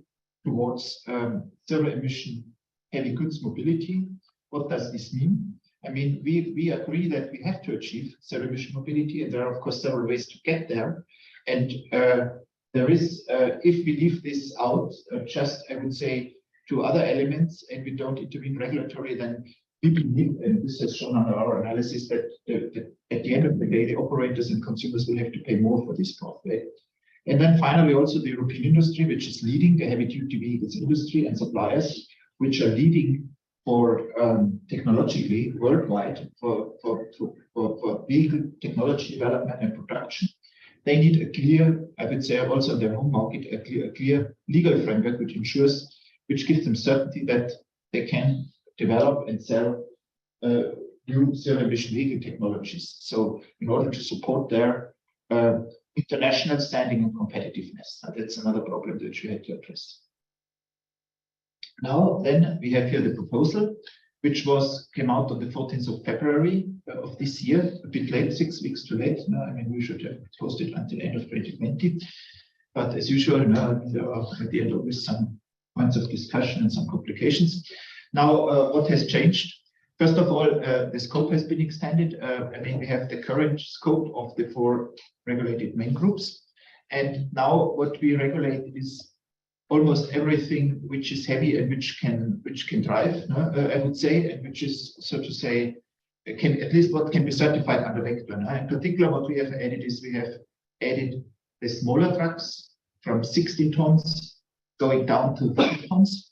towards zero-emission heavy goods mobility. What does this mean? I mean, we agree that we have to achieve zero-emission mobility, and there are, of course, several ways to get there. And there is, if we leave this out, just, I would say, to other elements, and we don't intervene regulatory, then we believe, and this has shown on our analysis, that at the end of the day, the operators and consumers will have to pay more for this pathway. And then finally, also the European industry, which is leading the heavy-duty vehicles industry, and suppliers, which are leading for technologically worldwide for vehicle technology development and production. They need a clear, I would say, also in their home market, a clear legal framework which gives them certainty that they can develop and sell new zero-emission vehicle technologies. So in order to support their international standing and competitiveness, that's another problem that we had to address. Now, then we have here the proposal, which came out on the 14th of February of this year, a bit late, 6 weeks too late. No, I mean, we should have posted until the end of 2020. But as usual, there are at the end always some points of discussion and some complications. Now, what has changed? First of all, the scope has been extended. I mean, we have the current scope of the 4 regulated main groups. And now what we regulate is almost everything which is heavy and which can drive, I would say, and which is, so to say, at least what can be certified under vector. In particular, what we have added is we have added the smaller trucks from 16 tons going down to 30 tons,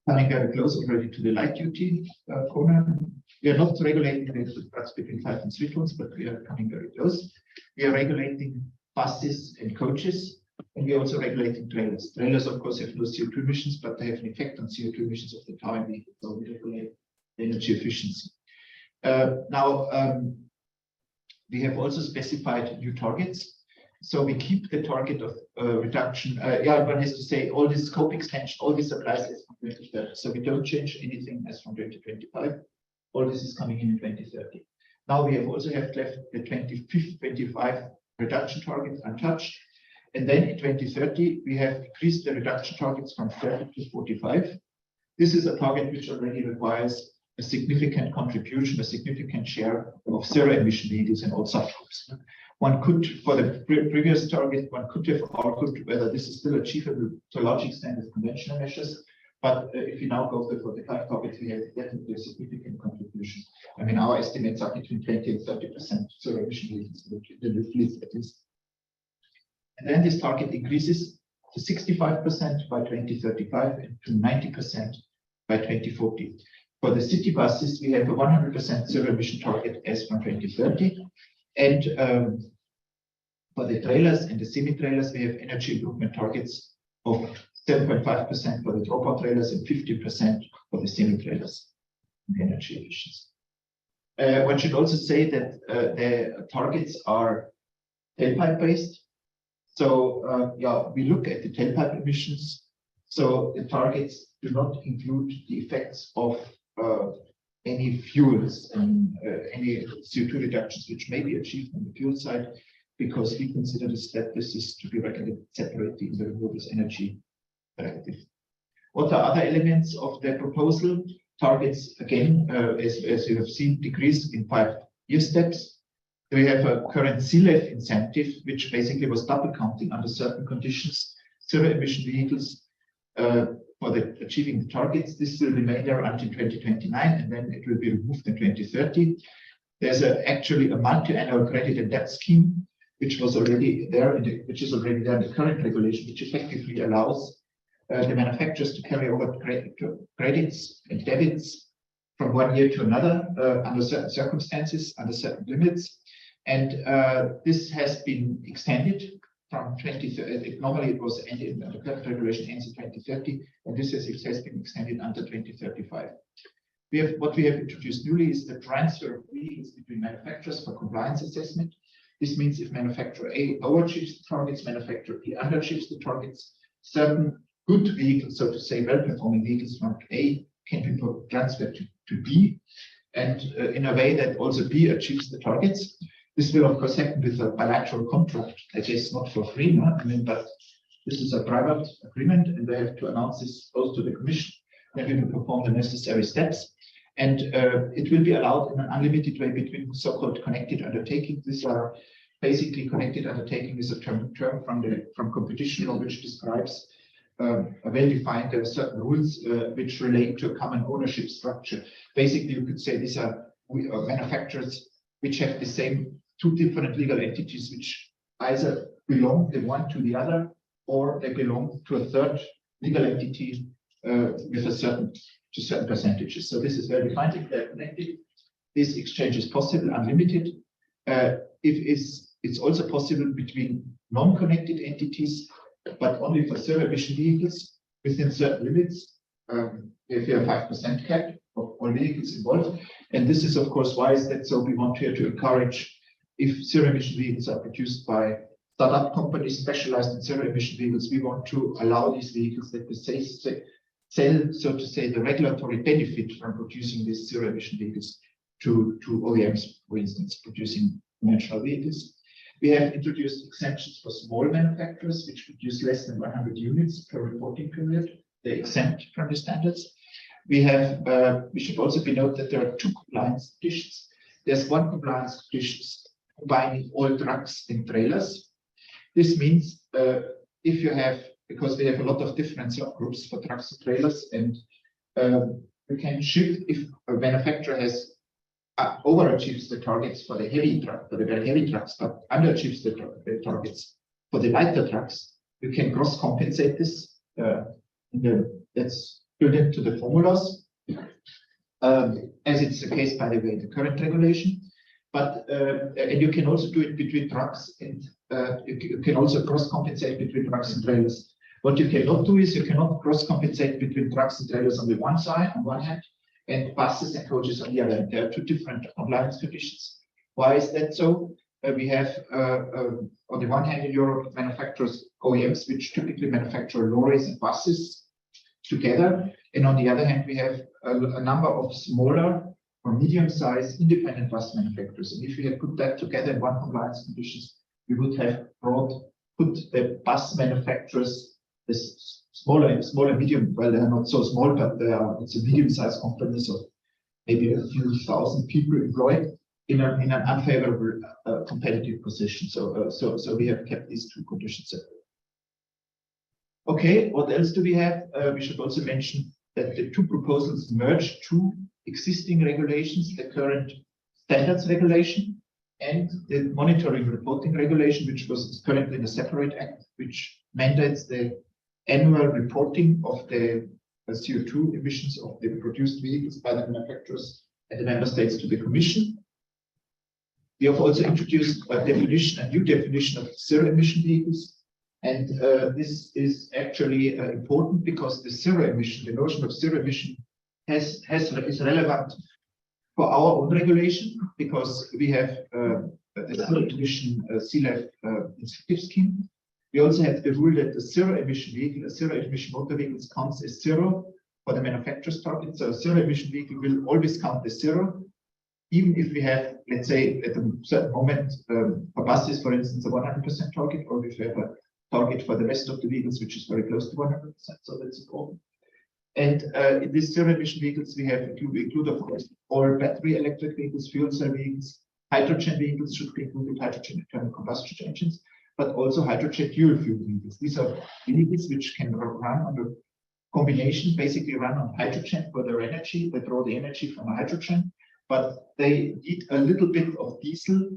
coming very close already to the light-duty corner. We are not regulating the trucks between 5 and 3 tons, but we are coming very close. We are regulating buses and coaches, and we are also regulating trailers. Trailers, of course, have no CO2 emissions, but they have an effect on CO2 emissions of the towing vehicle, so we regulate the energy efficiency. We have also specified new targets. So we keep the target of reduction. One has to say all this scope extension, all this applies as from 2030. So we don't change anything as from 2025. All this is coming in 2030. Now we have also left the 25 reduction targets untouched. And then in 2030, we have increased the reduction targets from 30 to 45. This is a target which already requires a significant contribution, a significant share of zero-emission vehicles in all subgroups. One could, for the previous target, one could have argued whether this is still achievable to a large extent with conventional measures. But if you now go for the 5 targets, we have definitely a significant contribution. I mean, our estimates are between 20 and 30% zero-emission vehicles in the fleet at least. And then this target increases to 65% by 2035 and to 90% by 2040. For the city buses, we have a 100% zero-emission target as from 2030. And for the trailers and the semi-trailers, we have energy improvement targets of 7.5% for the dropout trailers and 50% for the semi-trailers in energy efficiency. One should also say that the targets are tailpipe based. So yeah, we look at the tailpipe emissions. So the targets do not include the effects of any fuels and any CO2 reductions which may be achieved on the fuel side, because we consider that this is to be regulated separately in the renewables energy directive. What are other elements of the proposal? Targets, again, as you have seen, decrease in 5-year steps. We have a current CLEF incentive, which basically was double counting under certain conditions, zero emission vehicles for achieving the targets. This will remain there until 2029, and then it will be removed in 2030. There's actually a multi-annual credit and debt scheme, which was already there, which is already there in the current regulation, which effectively allows the manufacturers to carry over credits and debits from one year to another under certain circumstances, under certain limits. And this has been extended from 2030. Normally it was ended, the current regulation ends in 2030, and this has been extended until 2035. What we have introduced newly is the transfer of vehicles between manufacturers for compliance assessment. This means if manufacturer A overachieves the targets, manufacturer B underachieves the targets, certain good vehicles, so to say, well-performing vehicles from A can be transferred to B, and in a way that also B achieves the targets. This will, of course, happen with a bilateral contract. I guess not for free, no? I mean, but this is a private agreement, and they have to announce this both to the Commission. Then we will perform the necessary steps, and it will be allowed in an unlimited way between so-called connected undertakings. These are basically connected undertaking is a term from competition law, which describes a well-defined. There are certain rules which relate to a common ownership structure. Basically, you could say these are manufacturers which have the same two different legal entities, which either belong the one to the other, or they belong to a third legal entity with certain percentages. So this is well defined. If they're connected, this exchange is possible, unlimited. It's also possible between non-connected entities, but only for zero emission vehicles within certain limits. If you have 5% cap of all vehicles involved, and this is of course why is that so. We want here to encourage, if zero emission vehicles are produced by startup companies specialized in zero emission vehicles, we want to allow these vehicles that they sell, so to say, the regulatory benefit from producing these zero emission vehicles to OEMs, for instance, producing conventional vehicles. We have introduced exemptions for small manufacturers which produce less than 100 units per reporting period. They're exempt from the standards. We have. We should also be noted that there are two compliance conditions. There's one compliance condition combining all trucks and trailers. This means if you have, because we have a lot of different subgroups for trucks and trailers, and you can shift if a manufacturer has overachieves the targets for the heavy truck, for the very heavy trucks, but underachieves the targets for the lighter trucks. You can cross compensate this. That's built into the formulas, as it's the case, by the way, in the current regulation. But and you can also do it between trucks, and you can also cross compensate between trucks and trailers. What you cannot do is you cannot cross compensate between trucks and trailers on the one side, on one hand, and buses and coaches on the other hand. There are two different compliance conditions. Why is that so? We have on the one hand in Europe manufacturers, OEMs, which typically manufacture lorries and buses together, and on the other hand we have a number of smaller or medium-sized independent bus manufacturers. And if we had put that together in one compliance conditions, we would have put the bus manufacturers, this smaller medium, well, they're not so small, but it's a medium-sized companies of maybe a few thousand people employed in an unfavorable competitive position. So we have kept these two conditions separate. Okay, what else do we have? We should also mention that the two proposals merge two existing regulations, the current standards regulation and the monitoring reporting regulation, which was currently in a separate act, which mandates the annual reporting of the CO2 emissions of the produced vehicles by the manufacturers and the member states to the Commission. We have also introduced a new definition of zero emission vehicles. And this is actually important because the notion of zero emission is relevant for our own regulation, because we have a zero emission CLEF incentive scheme. We also have the rule that the zero emission vehicle, a zero emission motor vehicle counts as zero for the manufacturer's target. So a zero emission vehicle will always count as zero, even if we have, let's say, at a certain moment, for buses, for instance, a 100% target, or if we have a target for the rest of the vehicles, which is very close to 100%. So that's important. And in these zero emission vehicles, we have include, of course, all battery electric vehicles, fuel cell vehicles, hydrogen vehicles should be included, hydrogen internal combustion engines, but also hydrogen dual fuel vehicles. These are vehicles which can run on a combination, basically run on hydrogen for their energy. They draw the energy from hydrogen, but they need a little bit of diesel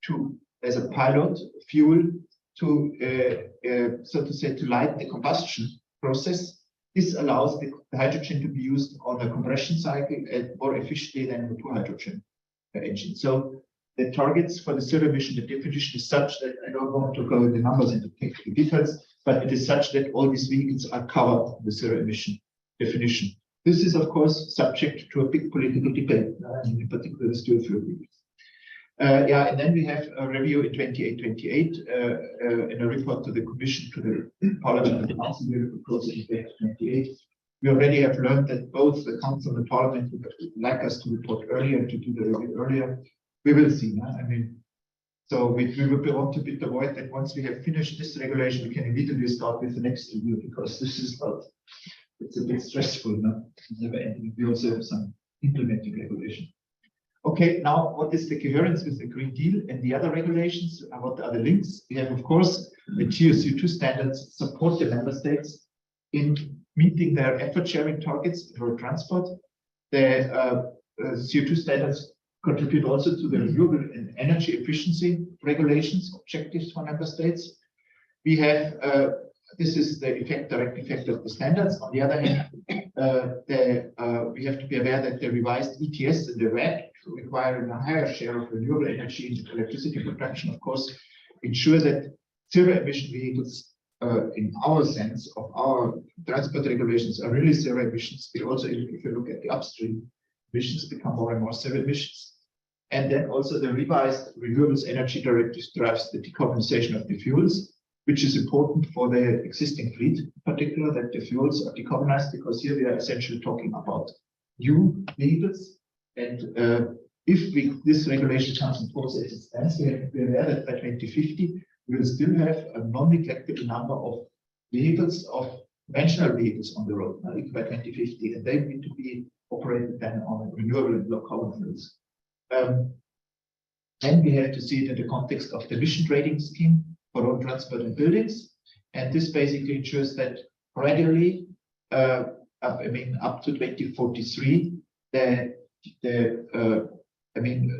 to, as a pilot fuel, to so to say, to light the combustion process. This allows the hydrogen to be used on a compression cycle more efficiently than the pure hydrogen engine. So the targets for the zero emission, the definition is such that I don't want to go into the numbers and the technical details, but it is such that all these vehicles are covered in the zero emission definition. This is, of course, subject to a big political debate, in particular the dual fuel vehicles. And then we have a review in 28 in a report to the Commission, to the Parliament and the Council. We will propose in 28. We already have learned that both the Council and the Parliament would like us to report earlier, to do the review earlier. We will see. I mean, so we will want to avoid that once we have finished this regulation, we can immediately start with the next review, because this is not, it's a bit stressful. Never ending. We also have some implementing regulation. Okay, now what is the coherence with the Green Deal and the other regulations? What are the links? We have, of course, the CO2 standards support the member states in meeting their effort sharing targets for transport. The CO2 standards contribute also to the renewable and energy efficiency regulations, objectives for member states. We have, this is the direct effect of the standards. On the other hand, we have to be aware that the revised ETS and the RED, requiring a higher share of renewable energy in electricity production, of course, ensure that zero emission vehicles, in our sense of our transport regulations, are really zero emissions. We also, if you look at the upstream, emissions become more and more zero emissions. And then also the revised renewables energy directive drives the decarbonisation of the fuels, which is important for the existing fleet, in particular, that the fuels are decarbonized, because here we are essentially talking about new vehicles. And if this regulation comes in force as it stands, we have to be aware that by 2050, we will still have a non-neglectable number of vehicles, of conventional vehicles on the road by 2050, and they need to be operated then on renewable and low carbon fuels. Then we have to see it in the context of the emission trading scheme for road transport and buildings, and this basically ensures that gradually, up to 2043, there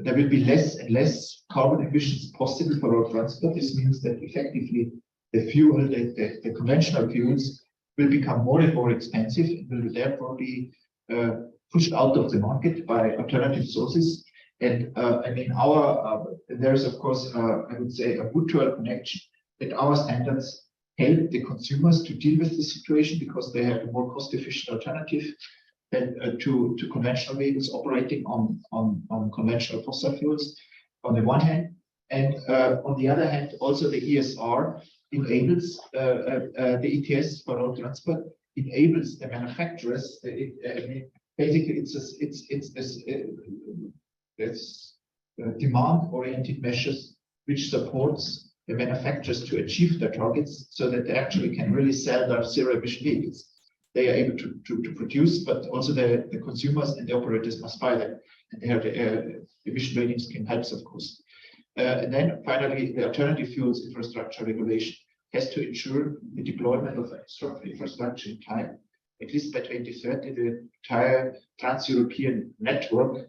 will be less and less carbon emissions possible for road transport. This means that effectively the fuel, the conventional fuels, will become more and more expensive and will therefore be pushed out of the market by alternative sources. And there is, of course, I would say, a mutual connection that our standards help the consumers to deal with the situation, because they have a more cost-efficient alternative than to conventional vehicles operating on conventional fossil fuels on the one hand, and on the other hand, also the ESR enables the ETS for road transport enables the manufacturers. Basically, it's demand-oriented measures which supports the manufacturers to achieve their targets, so that they actually can really sell their zero-emission vehicles. They are able to produce, but also the consumers and the operators must buy them. And the emission trading scheme helps, of course. And then finally, the alternative fuels infrastructure regulation has to ensure the deployment of infrastructure in time. At least by 2030, the entire trans-European network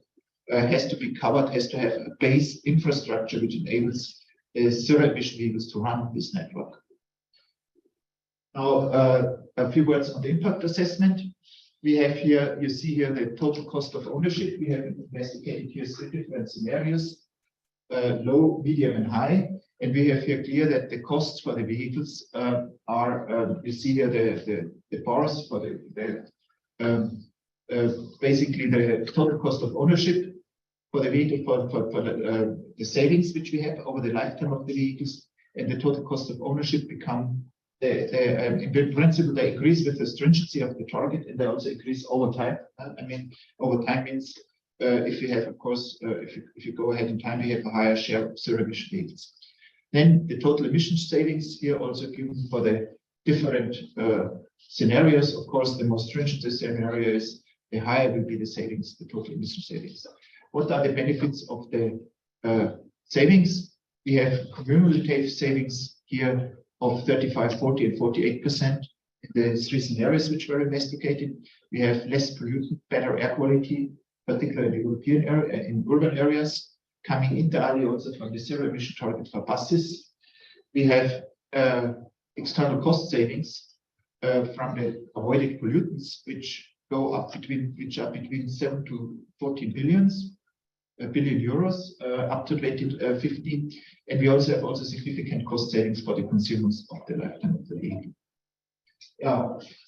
has to be covered, has to have a base infrastructure which enables zero-emission vehicles to run this network. Now, a few words on the impact assessment. We have here, you see here the total cost of ownership. We have investigated here 3 different scenarios, low, medium, and high. And we have here clear that the costs for the vehicles are, you see here the bars for basically the total cost of ownership for the vehicle, for the savings which we have over the lifetime of the vehicles, and the total cost of ownership become in principle they increase with the stringency of the target, and they also increase over time. I mean, over time means if you have, of course, if you go ahead in time, you have a higher share of zero emission vehicles. Then the total emission savings here also given for the different scenarios. Of course, the more stringent the scenario is, the higher will be the savings, the total emission savings. What are the benefits of the savings? We have cumulative savings here of 35, 40, and 48% in the three scenarios which were investigated. We have less pollutant, better air quality, particularly in European area, in urban areas, coming entirely also from the zero emission target for buses. We have external cost savings from the avoided pollutants, which go up between 7 to 14 billion euros up to 2050, and we also have significant cost savings for the consumers of the lifetime of the vehicle.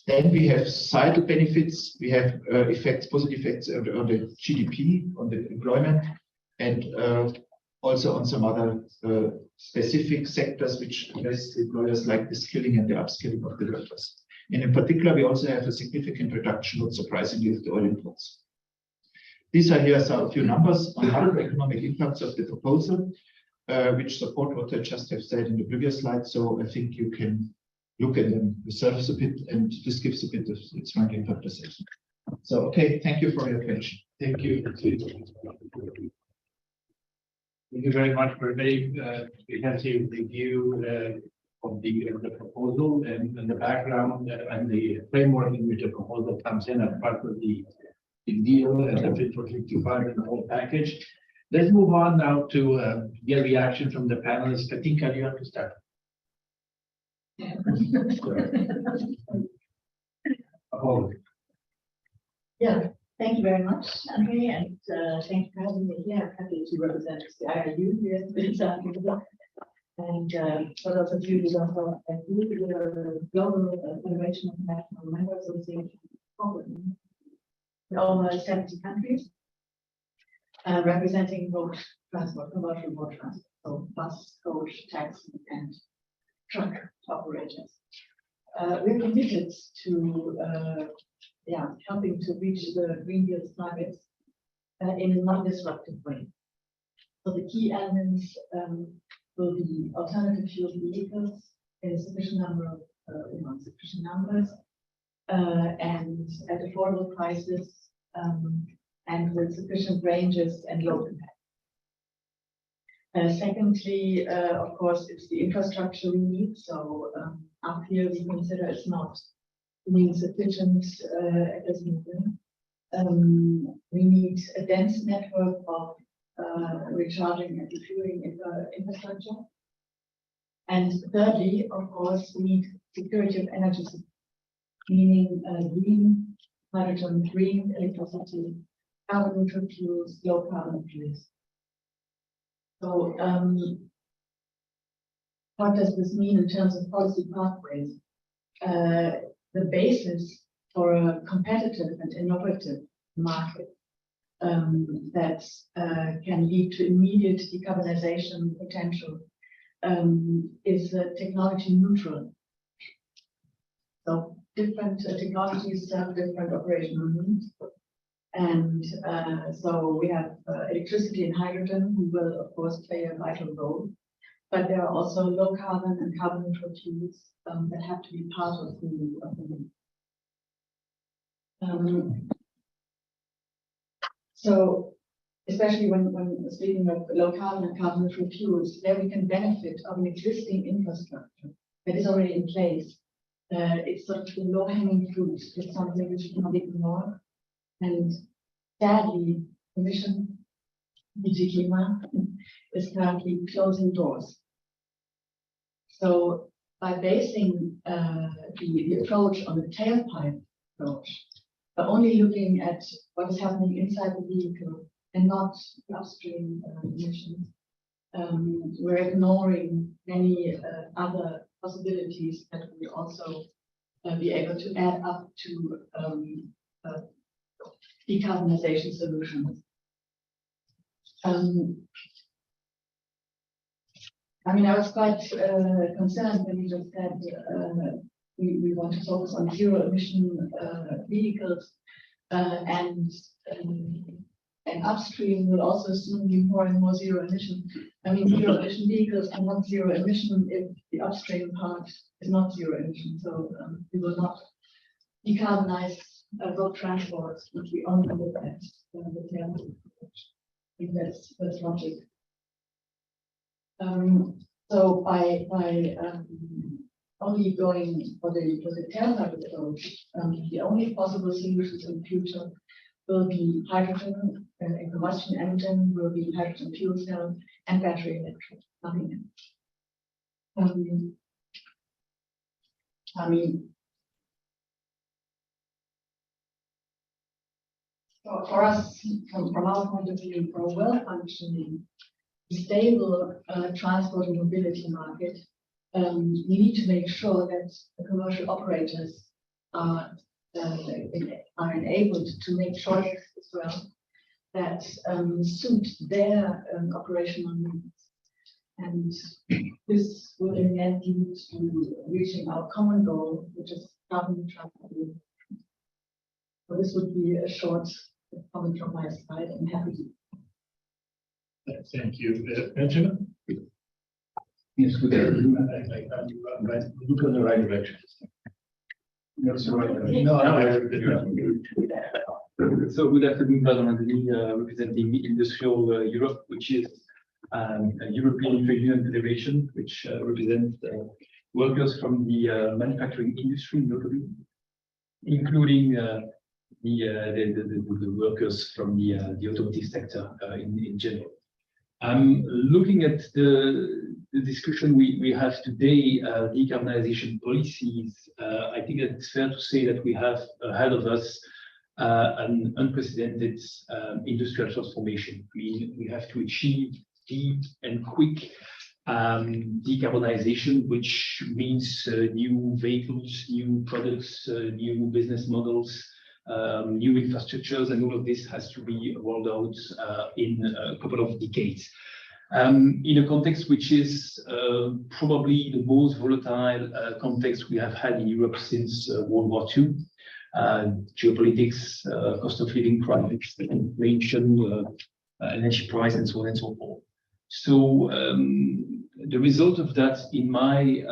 Then we have societal benefits. We have positive effects on the GDP, on the employment, and also on some other specific sectors which invest employers, like the skilling and the upskilling of the workers. And in particular, we also have a significant reduction, not surprisingly, of the oil imports. These are here a few numbers on macroeconomic impacts of the proposal, which support what I just have said in the previous slide. So I think you can look at them yourselves a bit, and this gives a bit of its ranking interpretation. So, okay, thank you for your attention. Thank you. Thank you very much for a very comprehensive review of the proposal and the background and the framework in which the proposal comes in as part of the deal and the Fit for 55 and the whole package. Let's move on now to get reaction from the panelists. Katinka, you have to start. Yeah, thank you very much, Andre, and thank you for having me here. I'm happy to represent the IRU here. And for those of you who don't know, we are a global federation of national member associations in almost 70 countries, representing road transport, commercial road transport, so bus, coach, taxi, and truck operators. We're committed to helping to reach the Green Deal's targets in a non-disruptive way. So the key elements will be alternative fuel vehicles in a sufficient number of numbers and at affordable prices and with sufficient ranges and low impact. Secondly, of course, it's the infrastructure we need. So up here we consider it's not being sufficient at this moment. We need a dense network of recharging and refueling infrastructure. And thirdly, of course, we need security of energy supply, meaning green hydrogen, green electricity, carbon neutral fuels, low carbon fuels. So what does this mean in terms of policy pathways? The basis for a competitive and innovative market that can lead to immediate decarbonization potential is technology neutral. So different technologies have different operational needs. And so we have electricity and hydrogen, who will, of course, play a vital role. But there are also low carbon and carbon neutral fuels that have to be part of the So especially when speaking of low carbon and carbon neutral fuels, there we can benefit of an existing infrastructure that is already in place. It's sort of the low-hanging fruit. It's something which we cannot ignore. And sadly, Commission DG Klima is currently closing doors. So by basing the approach on the tailpipe approach, but only looking at what is happening inside the vehicle and not the upstream emissions, we're ignoring many other possibilities that we also be able to add up to decarbonization solutions. I mean, I was quite concerned when you just said we want to focus on zero emission vehicles and upstream will also soon be more and more zero emission. I mean, zero emission vehicles are not zero emission if the upstream part is not zero emission. So we will not decarbonize road transport if we only look at the tail. I think that's logic. So by only going for the tail pipe approach, the only possible solutions in the future will be hydrogen and combustion engine, will be hydrogen fuel cell and battery electric, nothing else. I mean, for us, from our point of view, for a well-functioning, stable transport and mobility market, we need to make sure that the commercial operators are enabled to make choices as well that suit their operational needs. And this will in the end lead to reaching our common goal, which is carbon neutrality. So this would be a short comment from my side. I'm happy to. Thank you. Benjamin? Yes, good afternoon. I look in the right direction. Yes, right. So good afternoon, fundamentally representing Industrial Europe, which is a European Trade Union Federation, which represents workers from the manufacturing industry, notably, including the workers from the automotive sector in general. I'm looking at the discussion we have today, decarbonization policies. I think it's fair to say that we have ahead of us an unprecedented industrial transformation. We have to achieve deep and quick decarbonization, which means new vehicles, new products, new business models, new infrastructures, and all of this has to be rolled out in a couple of decades. In a context which is probably the most volatile context we have had in Europe since World War II. Geopolitics, cost of living crisis, inflation, energy price, and so on and so forth. So the result of that in my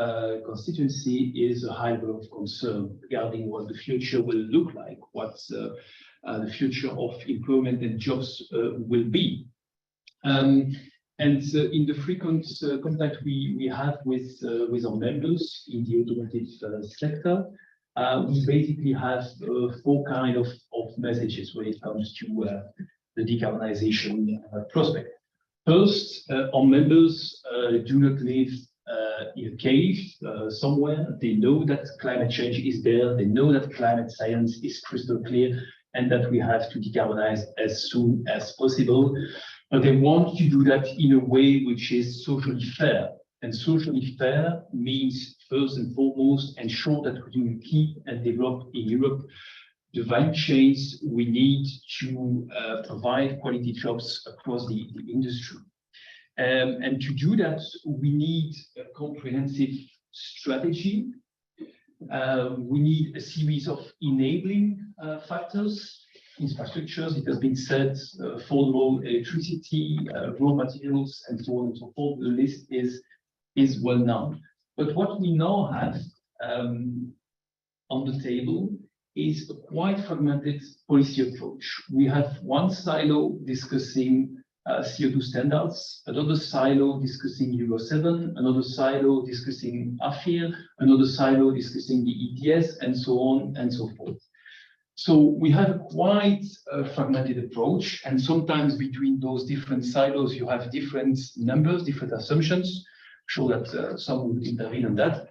constituency is a high level of concern regarding what the future will look like, what the future of employment and jobs will be. And in the frequent contact we have with our members in the automotive sector, we basically have four kind of messages when it comes to the decarbonization prospect. First, our members do not live in a cave somewhere. They know that climate change is there. They know that climate science is crystal clear and that we have to decarbonize as soon as possible. But they want to do that in a way which is socially fair. And socially fair means, first and foremost, ensure that we can keep and develop in Europe the value chains we need to provide quality jobs across the industry. And to do that, we need a comprehensive strategy. We need a series of enabling factors, infrastructures, it has been said, affordable electricity, raw materials, and so on and so forth. The list is well known. But what we now have on the table is a quite fragmented policy approach. We have one silo discussing CO2 standards, another silo discussing Euro 7, another silo discussing AFIR, another silo discussing the ETS, and so on and so forth. So we have a quite fragmented approach, and sometimes between those different silos you have different numbers, different assumptions. I'm sure that some will intervene on that.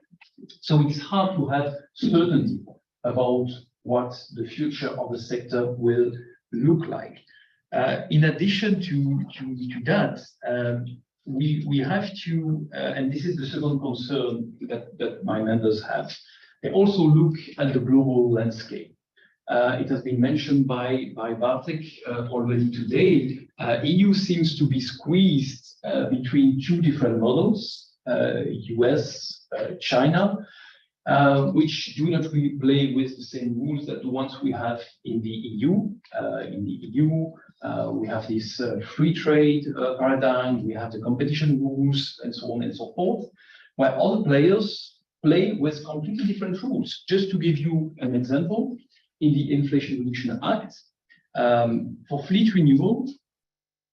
So it's hard to have certainty about what the future of the sector will look like. In addition to that, we have to, and this is the second concern that my members have, they also look at the global landscape. It has been mentioned by Bartek already today. EU seems to be squeezed between two different models, US, China, which do not really play with the same rules that the ones we have in the EU. In the EU, we have this free trade paradigm, we have the competition rules, and so on and so forth, where other players play with completely different rules. Just to give you an example, in the Inflation Reduction Act, for fleet renewal,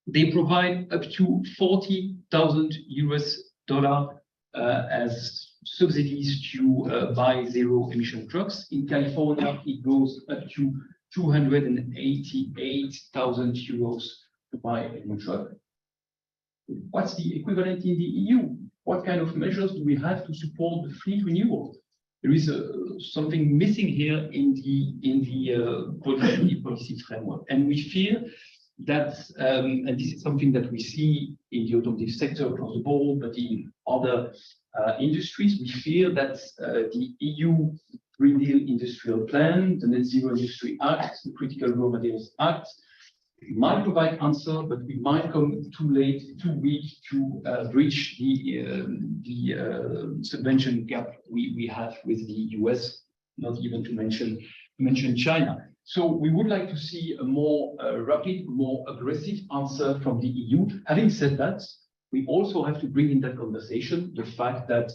they provide up to $40,000 as subsidies to buy zero emission trucks. In California, it goes up to 288,000 euros to buy a new truck. What's the equivalent in the EU? What kind of measures do we have to support the fleet renewal? There is something missing here in the policy framework, and we fear that, and this is something that we see in the automotive sector across the board, but in other industries, we fear that the EU Green Deal Industrial Plan, the Net Zero Industry Act, the Critical Raw Materials Act, might provide answer, but we might come too late, too weak to bridge the subvention gap we have with the US, not even to mention China. So we would like to see a more rapid, more aggressive answer from the EU. Having said that, we also have to bring in that conversation the fact that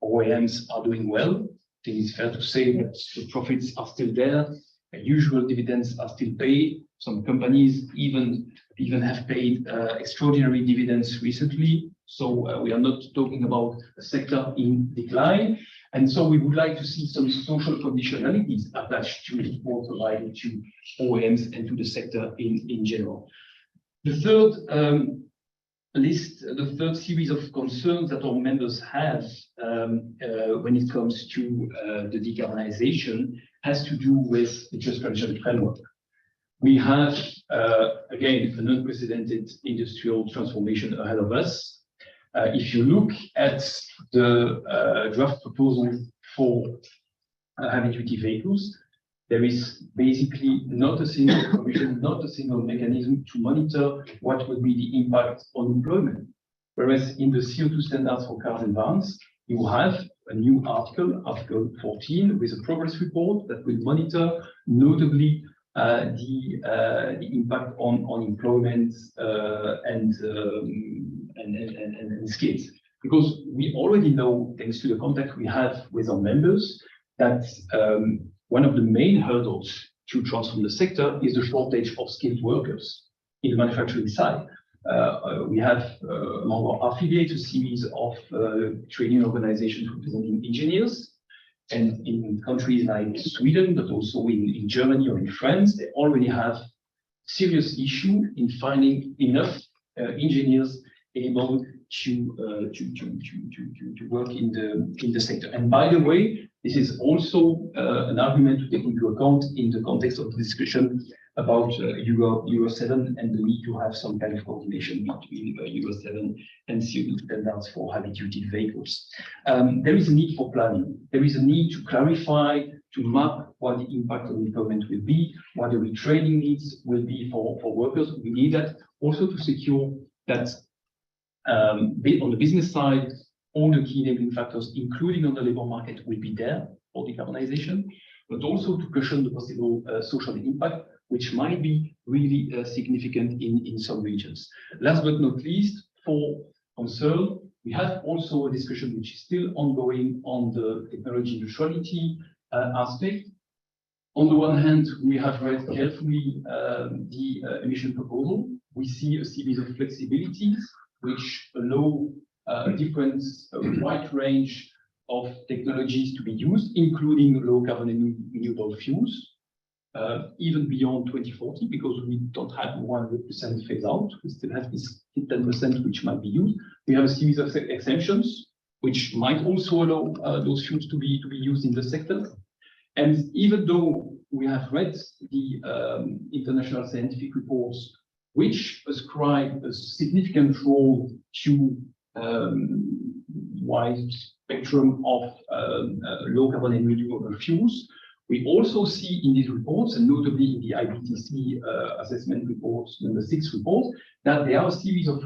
OEMs are doing well. I think it's fair to say that the profits are still there, usual dividends are still paid. Some companies even have paid extraordinary dividends recently. So we are not talking about a sector in decline. And so we would like to see some social conditionalities attached to support provided to OEMs and to the sector in general. The third series of concerns that our members have when it comes to the decarbonization has to do with the just transition framework. We have, again, an unprecedented industrial transformation ahead of us. If you look at the draft proposal for heavy-duty vehicles, there is basically not a single provision, not a single mechanism to monitor what would be the impact on employment. Whereas in the CO2 standards for cars and vans, you have a new article, Article 14, with a progress report that will monitor notably the impact on employment and skills. Because we already know, thanks to the contact we have with our members, that one of the main hurdles to transform the sector is the shortage of skilled workers in the manufacturing side. We have among our affiliates a series of training organizations representing engineers. And in countries like Sweden, but also in Germany or in France, they already have serious issue in finding enough engineers able to work in the sector. And by the way, this is also an argument to take into account in the context of the discussion about Euro 7 and the need to have some kind of coordination between Euro 7 and CO2 standards for heavy-duty vehicles. There is a need for planning. There is a need to clarify, to map what the impact on employment will be, what the retraining needs will be for workers. We need that also to secure that on the business side, all the key enabling factors, including on the labor market, will be there for decarbonization, but also to cushion the possible social impact, which might be really significant in some regions. Last but not least, for concern, we have also a discussion which is still ongoing on the technology neutrality aspect. On the one hand, we have read carefully the emission proposal. We see a series of flexibilities which allow a wide range of technologies to be used, including low carbon and renewable fuels. Even beyond 2040, because we don't have 100% phase out, we still have this 10% which might be used. We have a series of exemptions which might also allow those fuels to be used in the sector. And even though we have read the international scientific reports which ascribe a significant role to wide spectrum of low carbon and renewable fuels, We also see in these reports, and notably in the IPCC assessment reports, number 6 report, that there are a series of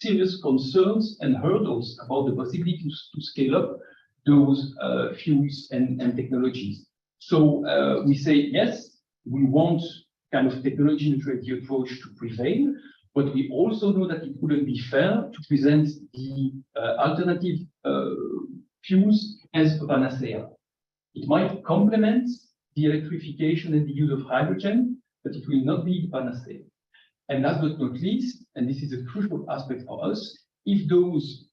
serious concerns and hurdles about the possibility to scale up those fuels and technologies. So we say, yes, we want kind of technology neutrality approach to prevail, but we also know that it wouldn't be fair to present the alternative fuels as a panacea. It might complement the electrification and the use of hydrogen, but it will not be the panacea. And last but not least, and this is a crucial aspect for us, if those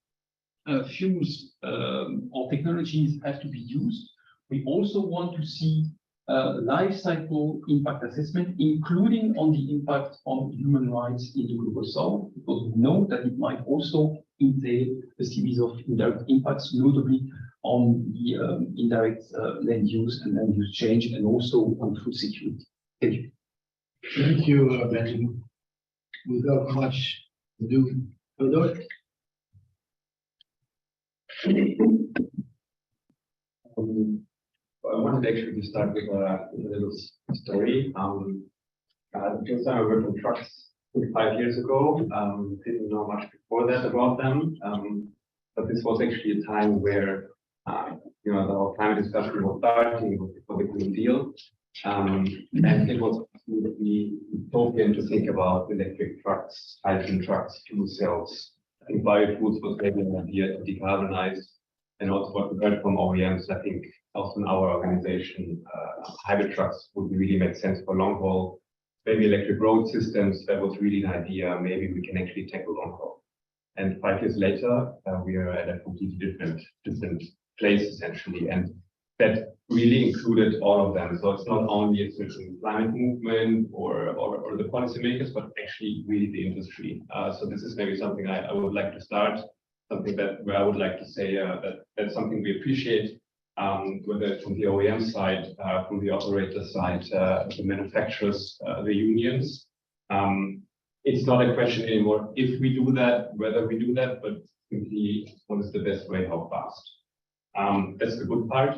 fuels or technologies have to be used, we also want to see life cycle impact assessment, including on the impact on human rights in the global south, because we know that it might also entail a series of indirect impacts, notably on the indirect land use and land use change, and also on food security. Thank you. Thank you, Benjamin. Without much ado, Theodore. I wanted actually to start with a little story. The first time I worked on trucks 25 years ago, didn't know much before that about them. But this was actually a time where, the whole climate discussion was starting, it was before the Green Deal. And it was absolutely utopian to think about electric trucks, hydrogen trucks, fuel cells. I think biofuels was maybe an idea to decarbonize. And also what we heard from OEMs, I think also in our organization, hybrid trucks would really make sense for long haul. Maybe electric road systems, that was really an idea. Maybe we can actually tackle long haul. And 5 years later, we are at a completely different place essentially. And that really included all of them. So it's not only a certain climate movement or the policymakers, but actually really the industry. So this is maybe something I would like to start, something where I would like to say that's something we appreciate, whether it's from the OEM side, from the operator side, the manufacturers, the unions. It's not a question anymore if we do that, whether we do that, but simply what is the best way, how fast. That's the good part.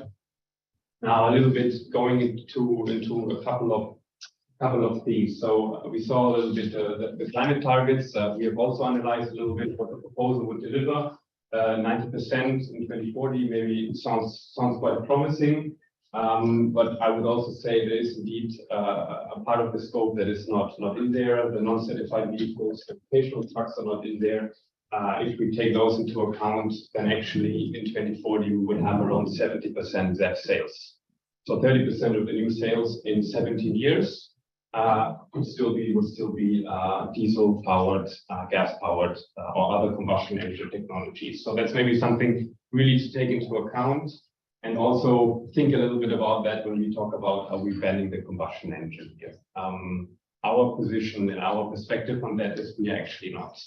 Now a little bit going into a couple of things. So we saw a little bit the climate targets. We have also analyzed a little bit what the proposal would deliver. 90% in 2040 maybe sounds quite promising. But I would also say there is indeed a part of the scope that is not in there. The non-certified vehicles, the vocational trucks are not in there. If we take those into account, then actually in 2040 we would have around 70% ZEV sales. So 30% of the new sales in 17 years would still be diesel powered, gas powered, or other combustion engine technologies. So that's maybe something really to take into account, and also think a little bit about that when we talk about how we're banning the combustion engine here. Our position and our perspective on that is we are actually not.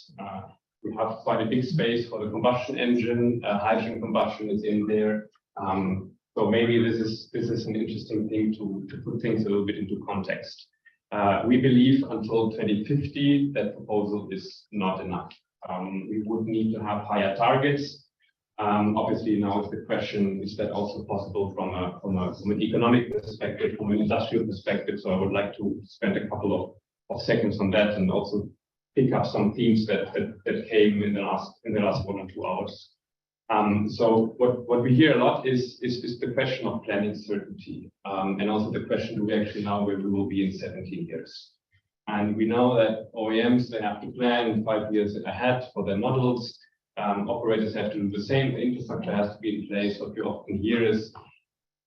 We have quite a big space for the combustion engine. Hydrogen combustion is in there. So maybe this is an interesting thing to put things a little bit into context. We believe until 2050 that proposal is not enough. We would need to have higher targets. Obviously now is the question, is that also possible from an economic perspective, from an industrial perspective? So I would like to spend a couple of seconds on that, and also pick up some themes that came in the last 1 or 2 hours. So what we hear a lot is the question of planning certainty, and also the question, do we actually know where we will be in 17 years? And we know that OEMs, they have to plan 5 years ahead for their models. Operators have to do the same. The infrastructure has to be in place. What we often hear is,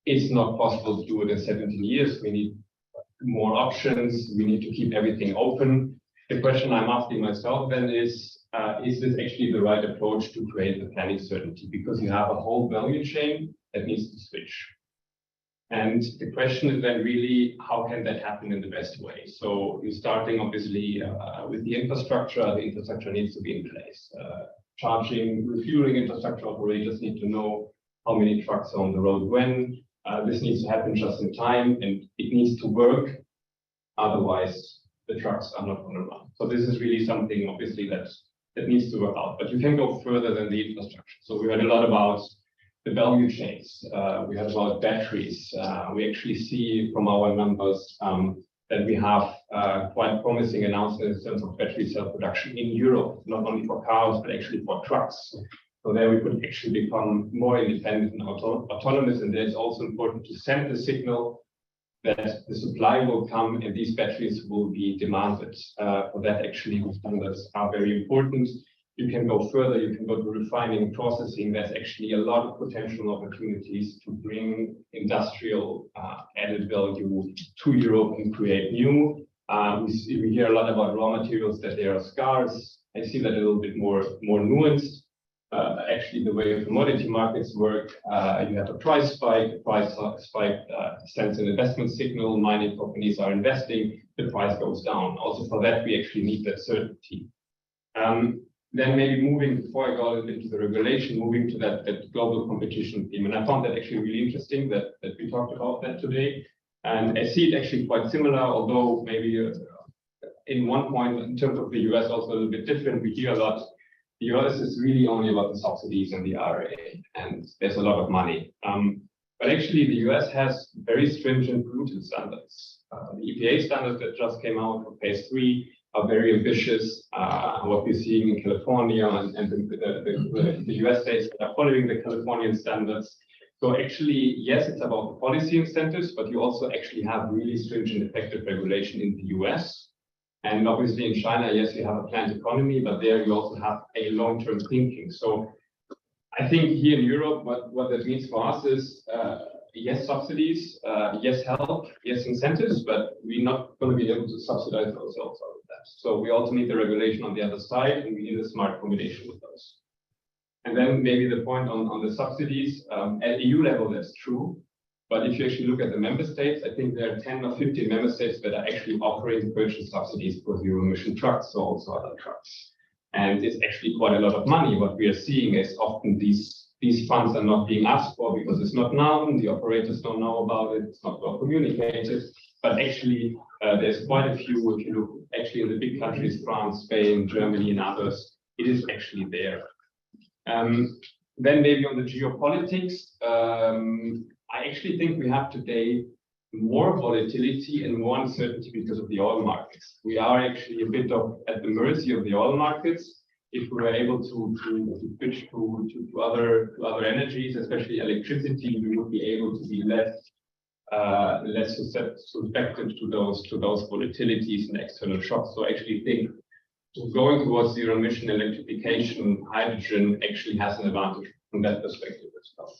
it's not possible to do it in 17 years. We need more options. We need to keep everything open. The question I'm asking myself then is this actually the right approach to create the planning certainty? Because you have a whole value chain that needs to switch. And the question is then really, how can that happen in the best way? So you're starting obviously with the infrastructure. The infrastructure needs to be in place. Charging, refueling infrastructure operators need to know how many trucks are on the road when. This needs to happen just in time, and it needs to work. Otherwise, the trucks are not going to run. So this is really something obviously that needs to work out. But you can go further than the infrastructure. So we heard a lot about the value chains. We have about batteries. We actually see from our numbers that we have quite promising announcements in terms of battery cell production in Europe, not only for cars, but actually for trucks. So there we could actually become more independent and autonomous. And there it's also important to send the signal that the supply will come and these batteries will be demanded. For that, actually, standards are very important. You can go further, you can go to refining, processing. There's actually a lot of potential opportunities to bring industrial added value to Europe and create new. We hear a lot about raw materials, that they are scarce. I see that a little bit more nuanced. Actually, the way commodity markets work, you have a price spike. Sends an investment signal. Mining companies are investing. The price goes down. Also, for that, we actually need that certainty. Then maybe moving, before I go into the regulation, moving to that global competition theme. And I found that actually really interesting that we talked about that today. And I see it actually quite similar, although maybe in one point, in terms of the US, also a little bit different. We hear a lot. The US is really only about the subsidies and the IRA, and there's a lot of money. But actually, the US has very stringent pollutant standards. The EPA standards that just came out for phase 3 are very ambitious. What we're seeing in California and the US states that are following the Californian standards. So actually, yes, it's about the policy incentives, but you also actually have really stringent effective regulation in the US. And obviously in China, yes, you have a planned economy, but there you also have a long-term thinking. So I think here in Europe, what that means for us is, yes, subsidies, yes, help, yes, incentives, but we're not going to be able to subsidize ourselves out of that. So we also need the regulation on the other side, and we need a smart combination with those. And then maybe the point on the subsidies, at EU level, that's true. But if you actually look at the member states, I think there are 10 or 15 member states that are actually offering purchase subsidies for zero emission trucks, so also other trucks. And it's actually quite a lot of money. What we are seeing is often these funds are not being asked for because it's not known, the operators don't know about it, it's not well communicated. But actually, there's quite a few, if you look actually in the big countries, France, Spain, Germany, and others, it is actually there. Then maybe on the geopolitics, I actually think we have today more volatility and more uncertainty because of the oil markets. We are actually a bit at the mercy of the oil markets. If we were able to switch to other energies, especially electricity, we would be able to be less susceptible to those volatilities and external shocks. So I actually think going towards zero emission electrification, hydrogen actually has an advantage from that perspective as well.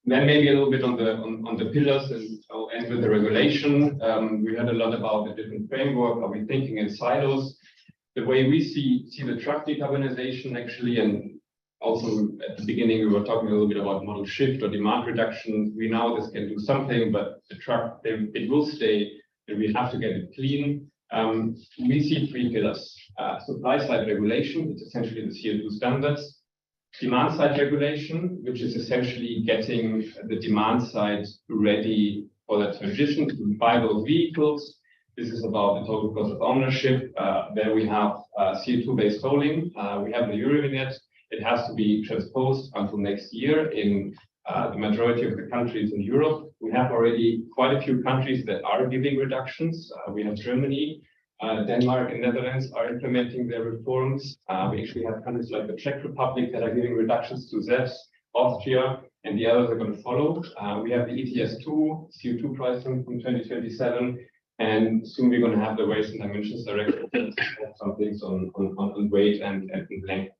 Then maybe a little bit on the pillars, and I'll end with the regulation. We heard a lot about the different framework. Are we thinking in silos? The way we see the truck decarbonization actually, and also at the beginning we were talking a little bit about model shift or demand reduction. We know this can do something, but the truck, it will stay, and we have to get it clean. We see 3 pillars. Supply side regulation, it's essentially the CO2 standards. Demand side regulation, which is essentially getting the demand side ready for that transition to buy those vehicles. This is about the total cost of ownership. There we have CO2-based tolling. We have the Eurovignette. It has to be transposed until next year in the majority of the countries in Europe. We have already quite a few countries that are giving reductions. We have Germany, Denmark, and Netherlands are implementing their reforms. We actually have countries like the Czech Republic that are giving reductions to ZEVs, Austria, and the others are going to follow. We have the ETS2, CO2 pricing from 2027, and soon we're going to have the Waste and Dimensions Directive, some things on weight and length.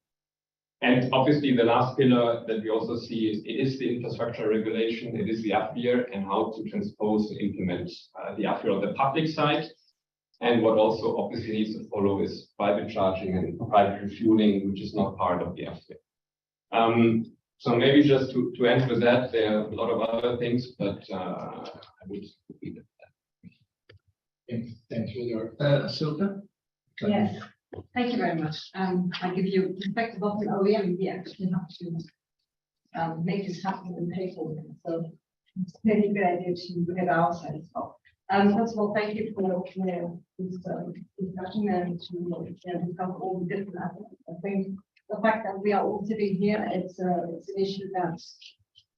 And obviously, the last pillar that we also see is it is the infrastructure regulation, it is the AFIR, and how to transpose and implement the AFIR on the public side. And what also obviously needs to follow is private charging and private refueling, which is not part of the AFIR. So maybe just to end with that, there are a lot of other things, but I would leave it at that. Thanks, Rudolf. Silke? Yes, thank you very much. I give you perspective of the OEM. We actually have to make this happen and pay for it. So it's a really good idea to look at our side as well. First of all, thank you for this discussion and to discuss all the different aspects. I think the fact that we are all sitting here, it's an issue that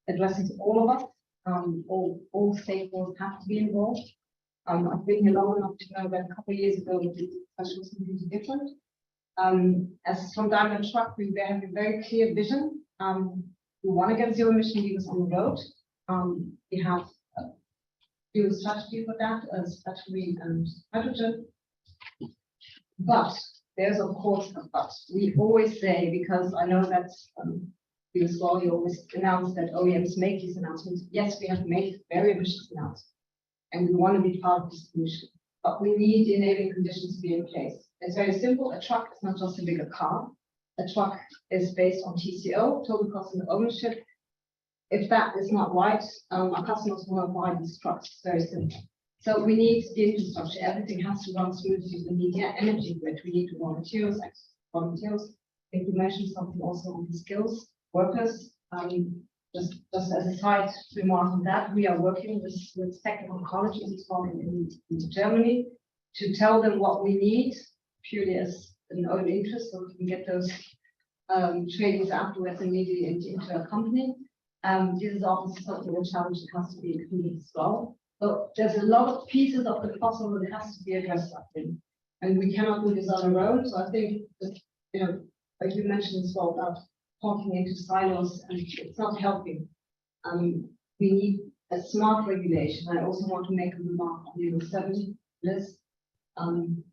addresses all of us. All stakeholders have to be involved. I've been here long enough to know that a couple of years ago, the discussion was completely different. As from Daimler Truck, we have a very clear vision. We want to get zero emission vehicles on the road. We have a fuel strategy for that, as battery and hydrogen. But there's of course a but. We always say, because I know that you as well, you always announce that OEMs make these announcements. Yes, we have made very ambitious announcements, and we want to be part of this solution. But we need the enabling conditions to be in place. It's very simple. A truck is not just a bigger car. A truck is based on TCO, total cost of ownership. If that is not right, our customers will not buy these trucks. It's very simple. So we need the infrastructure. Everything has to run smoothly. We need the energy grid. We need raw materials, raw materials. I think you mentioned something also on the skills, workers. Just as a side remark on that, we are working with technical colleges as well in Germany to tell them what we need purely as an own interest, so we can get those trainings afterwards immediately into a company. This is obviously something, a challenge that has to be included as well. So there's a lot of pieces of the puzzle that has to be addressed, I think, and we cannot do this on our own. So I think that, you know, like you mentioned as well about talking into silos, and it's not helping. We need a smart regulation. I also want to make a remark on Euro 7 list.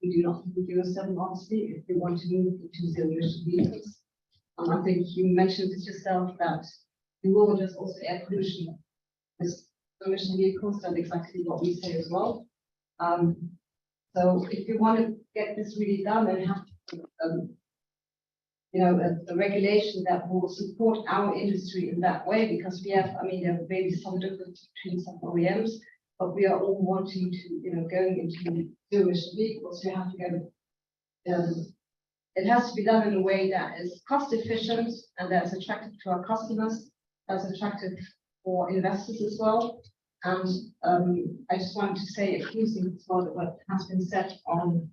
We do not need Euro 7, obviously, if we want to move to zero emission vehicles. I think you mentioned it yourself that we will address also air pollution with emission vehicles. That's exactly what we say as well. So if you want to get this really done, then have you know, a regulation that will support our industry in that way, because we have, I mean, there may be some difference between some OEMs, but we are all wanting to, you know, going into zero emission vehicles. You have to go. It has to be done in a way that is cost efficient and that's attractive to our customers, that's attractive for investors as well. And I just wanted to say a few things as well that what has been said on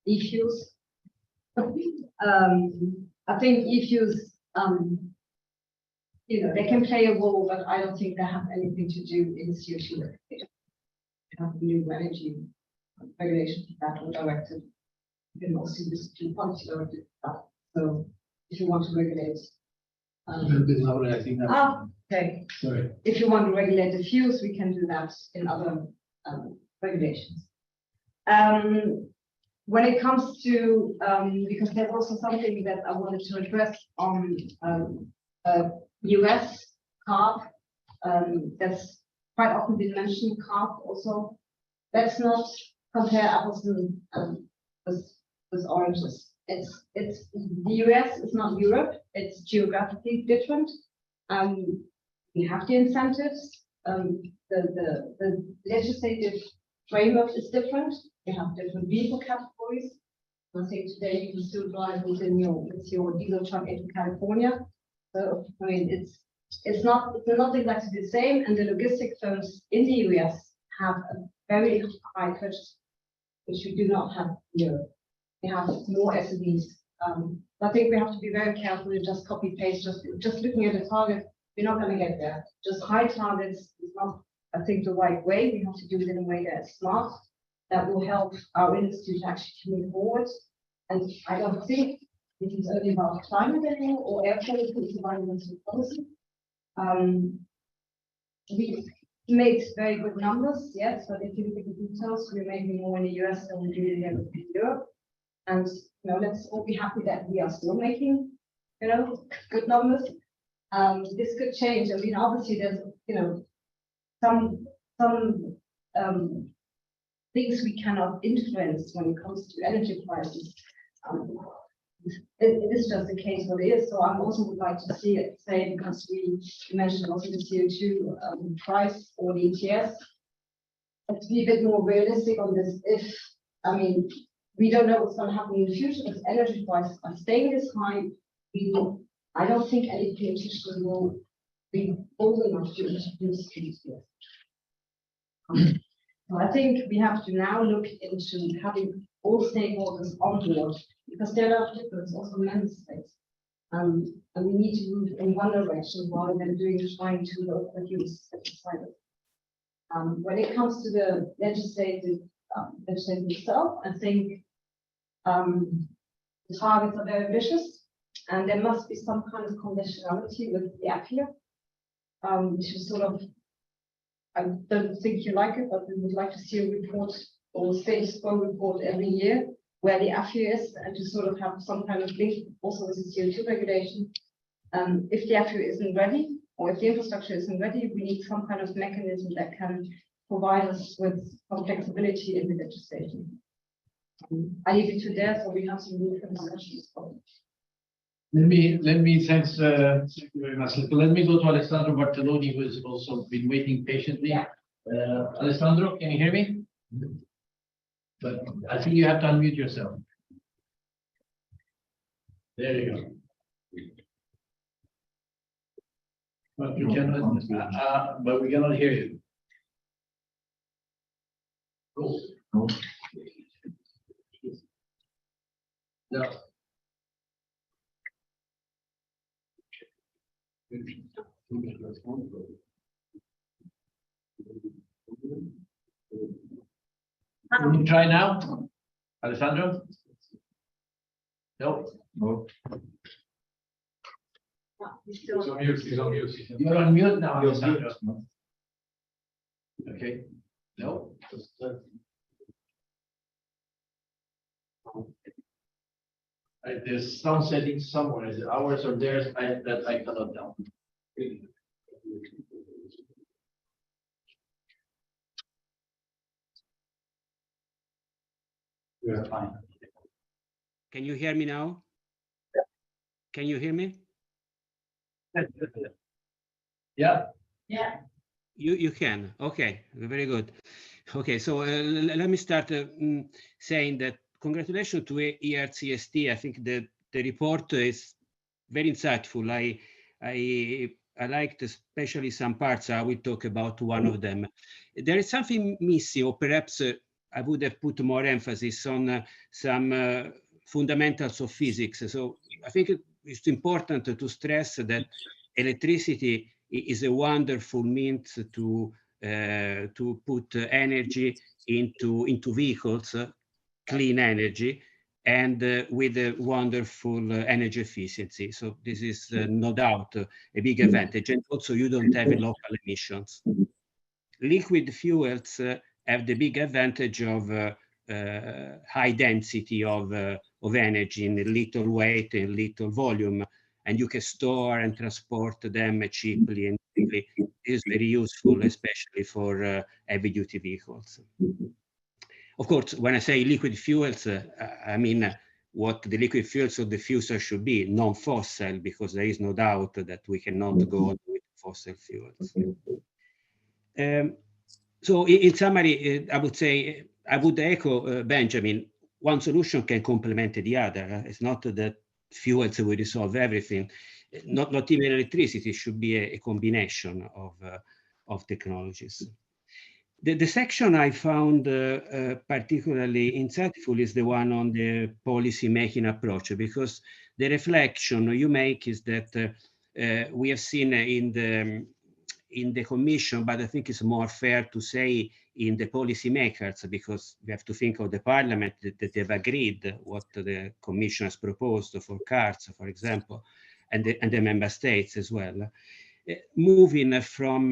e-fuels. I think e-fuels, you know, they can play a role, but I don't think they have anything to do in CO2 regulation. We have a new energy regulation for that or directive. You can also use the policy directive for that. So if you want to regulate, okay. Sorry. If you want to regulate the fuels, we can do that in other regulations. When it comes to, because there's also something that I wanted to address on US CARB, that's quite often been mentioned, CARB also. Let's not compare apples with oranges. It's the US is not Europe, it's geographically different. We have the incentives, the legislative framework is different. We have different vehicle categories. I think today you can still drive with your diesel truck into California. So I mean, it's not exactly the same. And the logistic firms in the US have a very high purchase, which we do not have here. We have more SMEs. I think we have to be very careful and just copy paste. Just looking at the target, we're not going to get there. Just high targets is not, I think, the right way. We have to do it in a way that's smart, that will help our industry to actually move forward. And I don't think it is only about climate anymore or air quality, it's environmental policy. We made very good numbers, yes, but if you look at the details, we're making more in the US than we do in Europe. And you know, let's all be happy that we are still making, you know, good numbers. This could change. I mean, obviously, there's, you know, some things we cannot influence when it comes to energy prices. It is just the case what it is. So I also would like to see it say, because we mentioned also the CO2 price or the ETS. Let's be a bit more realistic on this. If, I mean, we don't know what's going to happen in the future, but energy prices are staying this high. I don't think any politician will be bold enough to introduce these here. So I think we have to now look into having all stakeholders on board, because there are different also member states. And we need to move in one direction rather than trying to reduce the when it comes to the legislative itself, I think the targets are very ambitious, and there must be some kind of conditionality with the AFIA, which is sort of, I don't think you like it, but we would like to see a report or status quo report every year where the AFIA is, and to sort of have some kind of link also with the CO2 regulation. If the AFIA isn't ready, or if the infrastructure isn't ready, we need some kind of mechanism that can provide us with some flexibility in the legislation. I leave it to there, so we have some room for discussions. Let me, thank you very much. Let me go to Alessandro Bartoloni, who has also been waiting patiently. Yeah. Alessandro, can you hear me? But I think you have to unmute yourself. There you go. But we cannot hear you. Oh. No. No. Can you try now, Alessandro? No. No. He's on mute. He's on mute. You're on mute now, Alessandro. Okay. No. There's some settings somewhere. Is it ours or theirs? That I cannot tell. We are fine. Can you hear me now? Can you hear me? Yeah. Yeah. You can. Okay, very good. Okay, so let me start saying that congratulations to ERCST. I think the report is very insightful. I liked especially some parts. I will talk about one of them. There is something missing, or perhaps I would have put more emphasis on some fundamentals of physics. So I think it's important to stress that electricity is a wonderful means to put energy into vehicles, clean energy, and with a wonderful energy efficiency. So this is no doubt a big advantage. And also you don't have local emissions. Liquid fuels have the big advantage of high density of energy in little weight and little volume, and you can store and transport them cheaply and quickly. It is very useful, especially for heavy-duty vehicles. Of course, when I say liquid fuels, I mean what the liquid fuels of the future should be, non-fossil, because there is no doubt that we cannot go on with fossil fuels. So in summary, I would say, I would echo Benjamin, one solution can complement the other. It's not that fuels will resolve everything. Not even electricity, should be a combination of technologies. The section I found particularly insightful is the one on the policy making approach, because the reflection you make is that we have seen in the Commission, but I think it's more fair to say in the policymakers, because we have to think of the Parliament that they've agreed what the Commission has proposed for cars, for example, and the Member States as well. Moving from,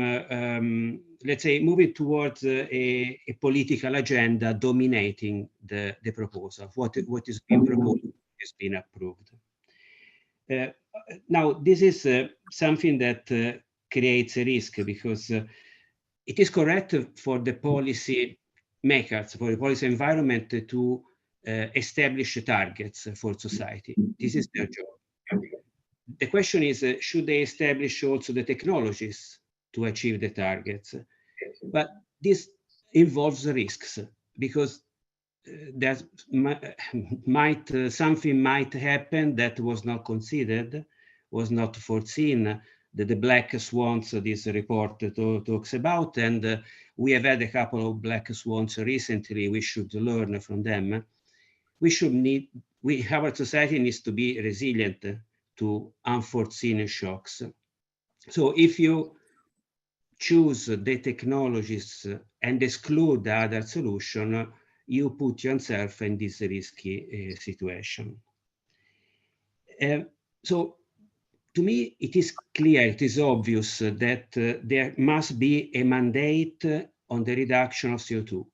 let's say, moving towards a political agenda dominating the proposal. What is being proposed has been approved. Now, this is something that creates a risk, because it is correct for the policy makers, for the policy environment to establish targets for society. This is their job. The question is, should they establish also the technologies to achieve the targets? But this involves risks, because that something might happen that was not considered, was not foreseen, that the black swans this report talks about, and we have had a couple of black swans recently. We should learn from them. Our society needs to be resilient to unforeseen shocks. So if you choose the technologies and exclude the other solution, you put yourself in this risky situation. So to me, it is clear, it is obvious that there must be a mandate on the reduction of CO2.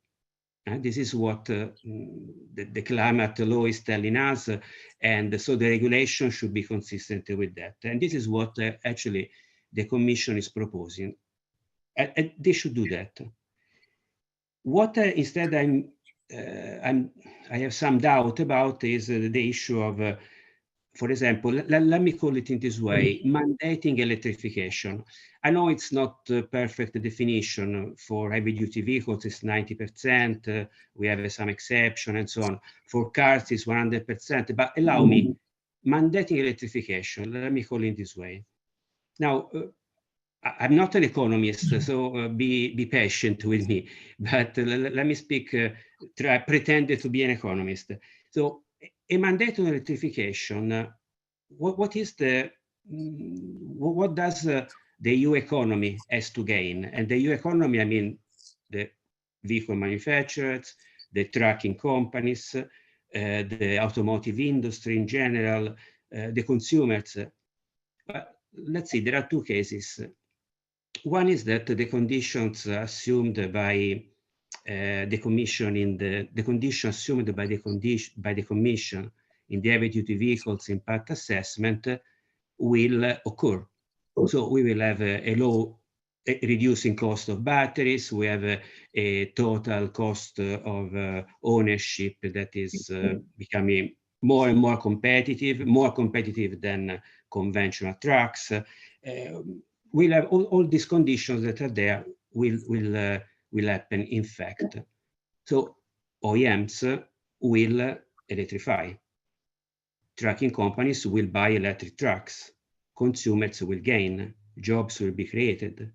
And this is what the climate law is telling us. And so the regulation should be consistent with that. And this is what actually the Commission is proposing. And they should do that. What instead I have some doubt about is the issue of, for example, let me call it in this way, mandating electrification. I know it's not a perfect definition. For heavy-duty vehicles, it's 90%. We have some exception and so on. For cars, it's 100%. But allow me, mandating electrification, let me call it this way. Now, I'm not an economist, so be patient with me. But let me speak, pretend to be an economist. So a mandate on electrification, what is the, what does the EU economy has to gain? And the EU economy, I mean, the vehicle manufacturers, the trucking companies, the automotive industry in general, the consumers. But let's see, there are two cases. One is that the conditions assumed by the Commission in the condition assumed by the Commission in the heavy-duty vehicles impact assessment will occur. So we will have a low reducing cost of batteries. We have a total cost of ownership that is becoming more and more competitive than conventional trucks. We'll have all these conditions that are there will happen in fact. So OEMs will electrify. Trucking companies will buy electric trucks. Consumers will gain. Jobs will be created.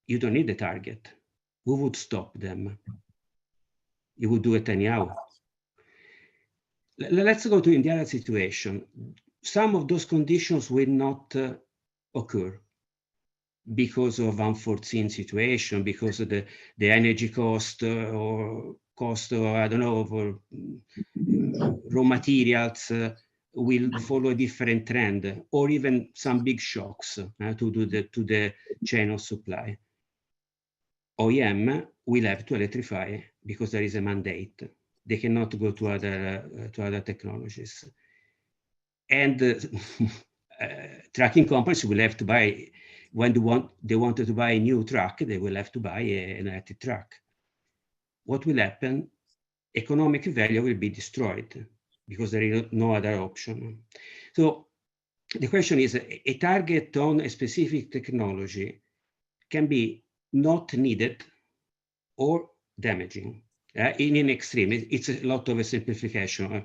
You don't need a target. Who would stop them? You would do it anyhow. Let's go to the other situation. Some of those conditions will not occur because of unforeseen situation, because of the energy cost or cost of, I don't know, of raw materials will follow a different trend, or even some big shocks to the chain of supply. OEM will have to electrify because there is a mandate. They cannot go to other technologies. And trucking companies will have to buy, when they wanted to buy a new truck, they will have to buy an electric truck. What will happen? Economic value will be destroyed because there is no other option. So the question is, a target on a specific technology can be not needed or damaging. In an extreme, it's a lot of a simplification.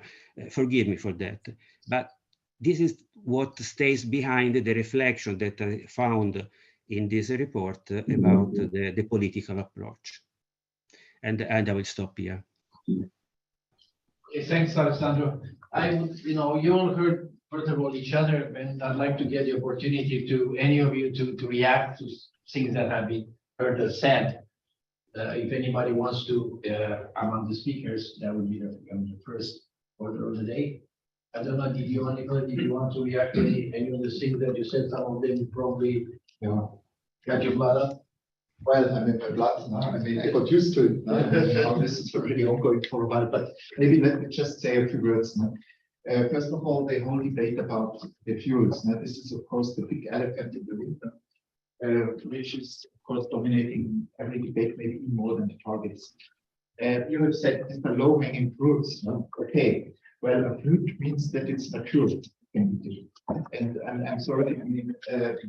Forgive me for that. But this is what stays behind the reflection that I found in this report about the political approach. And I will stop here. Okay, thanks, Alessandro. You all heard, first of all, each other, and I'd like to get the opportunity to any of you to react to things that have been heard or said. If anybody wants to, among the speakers, that would be the first order of the day. I don't know, did you want to react to any of the things that you said? Some of them probably got your blood up. Well, I mean, my blood now. I mean, I got used to it. Now this is already ongoing for a while, but maybe let me just say a few words now. First of all, the whole debate about the fuels. Now, this is, of course, the big elephant in the room, which is, of course, dominating every debate, maybe even more than the targets. You have said it's the low-hanging fruits. No? Okay. Well, a fruit means that it's matured. And I'm sorry, I mean,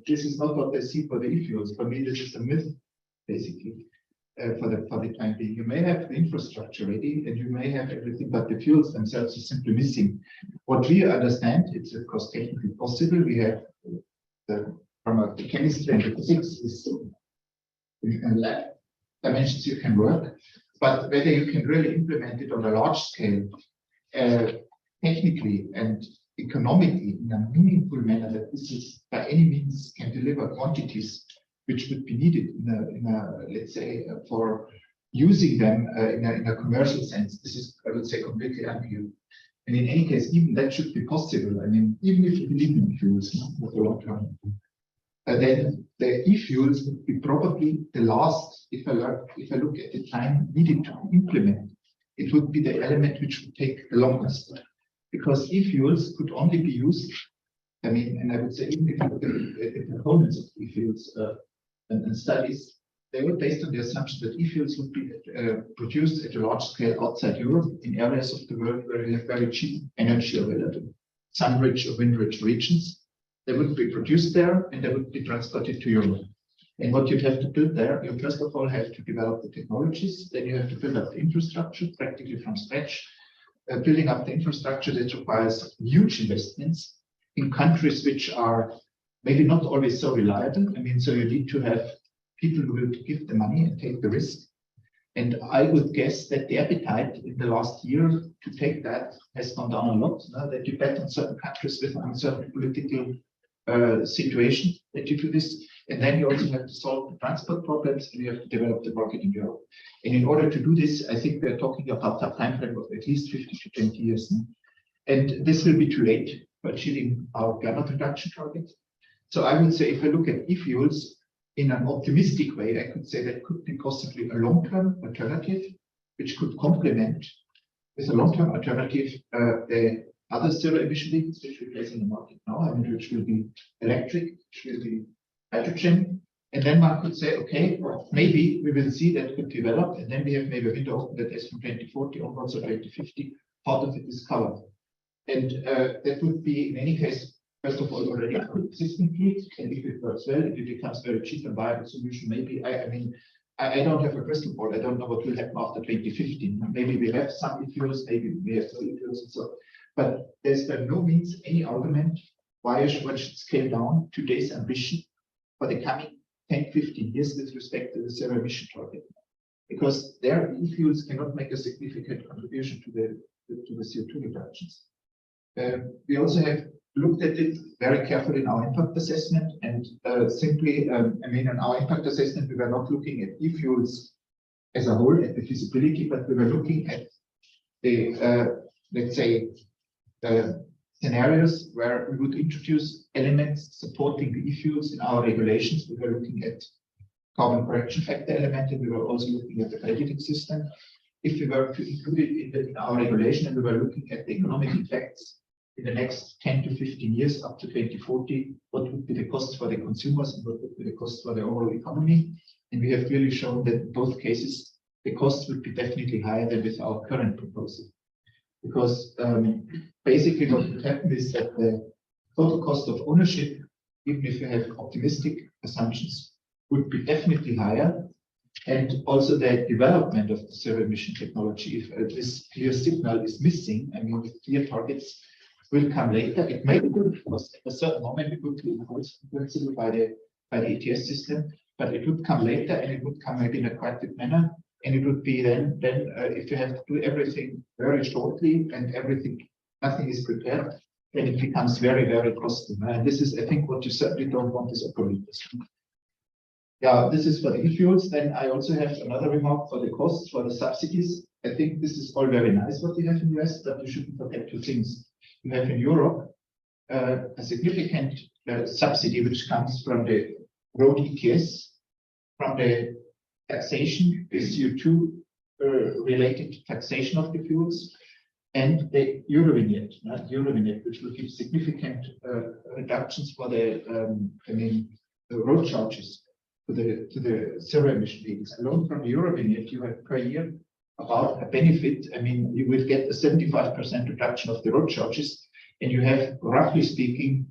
this is not what I see for the e-fuels. For me, this is a myth, basically, for the time being. You may have the infrastructure ready and you may have everything, but the fuels themselves are simply missing. What we understand, it's of course technically possible. We have from the chemistry and the physics is in lab dimensions you can work, but whether you can really implement it on a large scale, technically technically and economically in a meaningful manner that this is by any means can deliver quantities which would be needed in a let's say for using them in a commercial sense. This is, I would say, completely unclear. And in any case, even that should be possible. I mean, even if you believe in fuels for the long term, then the e-fuels would be probably the last, if I look at the time needed to implement, it would be the element which would take the longest. Because e-fuels could only be used, I mean, and I would say even if you look at the components of e-fuels and studies, they were based on the assumption that e-fuels would be produced at a large scale outside Europe in areas of the world where we have very cheap energy available, sun-rich or wind-rich regions. They would be produced there and they would be transported to Europe. And what you'd have to build there, you first of all have to develop the technologies, then you have to build up the infrastructure practically from scratch. Building up the infrastructure that requires huge investments in countries which are maybe not always so reliable. I mean, so you need to have people who will give the money and take the risk. And I would guess that the appetite in the last year to take that has gone down a lot. That you bet on certain countries with uncertain political situation that you do this. And then you also have to solve the transport problems and you have to develop the market in Europe. And in order to do this, I think we're talking about a time frame of at least 50 to 20 years. And this will be too late for achieving our climate reduction target. So I would say if I look at e-fuels in an optimistic way, I could say that could be possibly a long-term alternative, which could complement with a long-term alternative the other zero-emission vehicles which we place in the market now, and which will be electric, which will be hydrogen. And then one could say, okay, well, maybe we will see that could develop, and then we have maybe a window open that is from 2040 onwards or 2050, part of it is covered. And that would be, in any case, first of all, already a existing fleet, and if it works well, if it becomes very cheap and viable solution, maybe, I mean, I don't have a crystal ball. I don't know what will happen after 2050. Maybe we have some e-fuels, maybe we have no e-fuels and so on. But there's by no means any argument why one should scale down today's ambition for the coming 10, 15 years with respect to the zero emission target. Because their e-fuels cannot make a significant contribution to the CO2 reductions. We also have looked at it very carefully in our impact assessment, and simply, I mean, in our impact assessment, we were not looking at e-fuels as a whole, at the feasibility, but we were looking at the, let's say, scenarios where we would introduce elements supporting the e-fuels in our regulations. We were looking at carbon correction factor element, and we were also looking at the crediting system. If we were to include it in our regulation, and we were looking at the economic effects in the next 10 to 15 years up to 2040, what would be the cost for the consumers and what would be the cost for the overall economy? And we have clearly shown that in both cases, the cost would be definitely higher than with our current proposal. Because basically what would happen is that the total cost of ownership, even if you have optimistic assumptions, would be definitely higher. And also the development of the zero emission technology, if this clear signal is missing, I mean, with clear targets, will come later. It may be good because at a certain moment it would be influenced by the ETS system, but it would come later and it would come maybe in a quite good manner. And it would be then if you have to do everything very shortly and nothing is prepared, then it becomes very, very costly. And this is, I think, what you certainly don't want as operators. Yeah, this is for the e-fuels. Then I also have another remark for the costs for the subsidies. I think this is all very nice what you have in the US, but you shouldn't forget two things. You have in Europe a significant subsidy which comes from the road ETS, from the taxation, the CO2 related taxation of the fuels, and the Eurovignette, which will give significant reductions for the road charges to the zero emission vehicles. Alone from the Eurovignette, you have per year about a benefit. I mean, you will get a 75% reduction of the road charges, and you have, roughly speaking,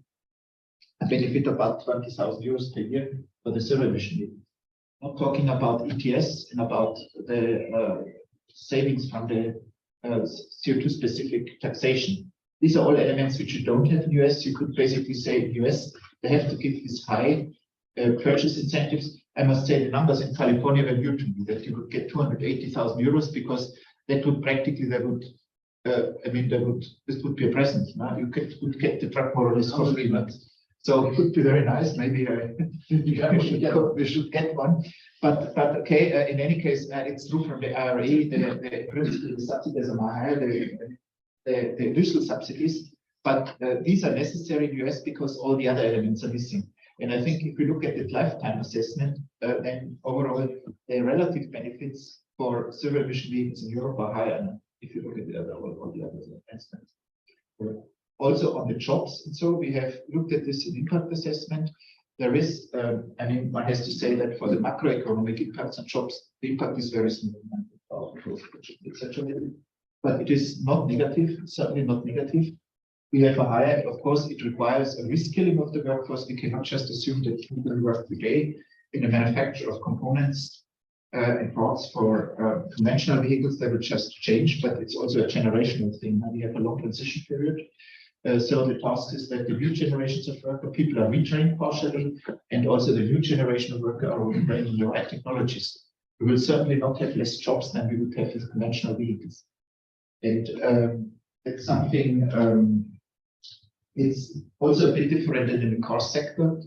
a benefit of about 20,000 euros per year for the zero emission vehicles. Not talking about ETS and about the savings from the CO2 specific taxation. These are all elements which you don't have in the US. You could basically say in the US, they have to give these high purchase incentives. I must say the numbers in California were new to me, that you would get 280,000 euros because that would practically, I mean, this would be a present. No? Would get the truck more or less for free. So it would be very nice. Maybe we should get one. But okay, in any case, it's true from the IRA, the subsidies are more higher, the additional subsidies, but these are necessary in the US because all the other elements are missing. And I think if we look at the lifetime assessment, then overall, the relative benefits for zero emission vehicles in Europe are higher. If you look at the other, all the others, for instance. Also on the jobs, and so we have looked at this in impact assessment. There is, I mean, one has to say that for the macroeconomic impacts on jobs, the impact is very small, but it is not negative, certainly not negative. We have a higher, of course, it requires a reskilling of the workforce. We cannot just assume that people work today in the manufacture of components and parts for conventional vehicles. They will just change, but it's also a generational thing. We have a long transition period. So the task is that the new generations of worker, people are retrained partially, and also the new generation of worker are retrained in the right technologies. We will certainly not have less jobs than we would have with conventional vehicles. And it's something, it's also a bit different in the car sector,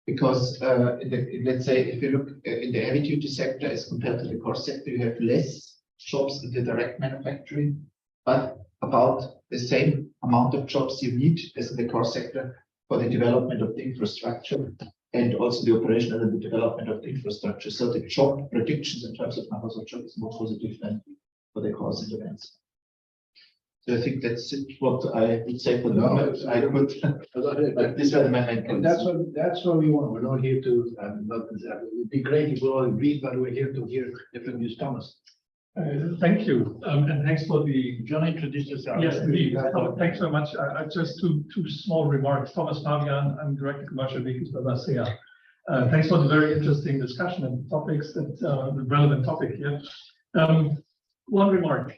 because let's say if you look in the heavy duty sector as compared to the car sector, you have less jobs in the direct manufacturing, but about the same amount of jobs you need as in the car sector for the development of the infrastructure and also the operational and the development of the infrastructure. So the job predictions in terms of numbers of jobs is more positive than for the cars and the vans. So I think that's it, what I would say for the moment. I could, but these are my main points. That's what we want. We're not here to, it'd be great if we all agreed, but we're here to hear different views. Thomas. Thank you, and thanks for the. John introduced yourself. Yes, indeed. Thanks very much. Just two small remarks. Thomas Fabian, I'm Director of Commercial Vehicles by Basea. Thanks for the very interesting discussion and topics that the relevant topic here. One remark,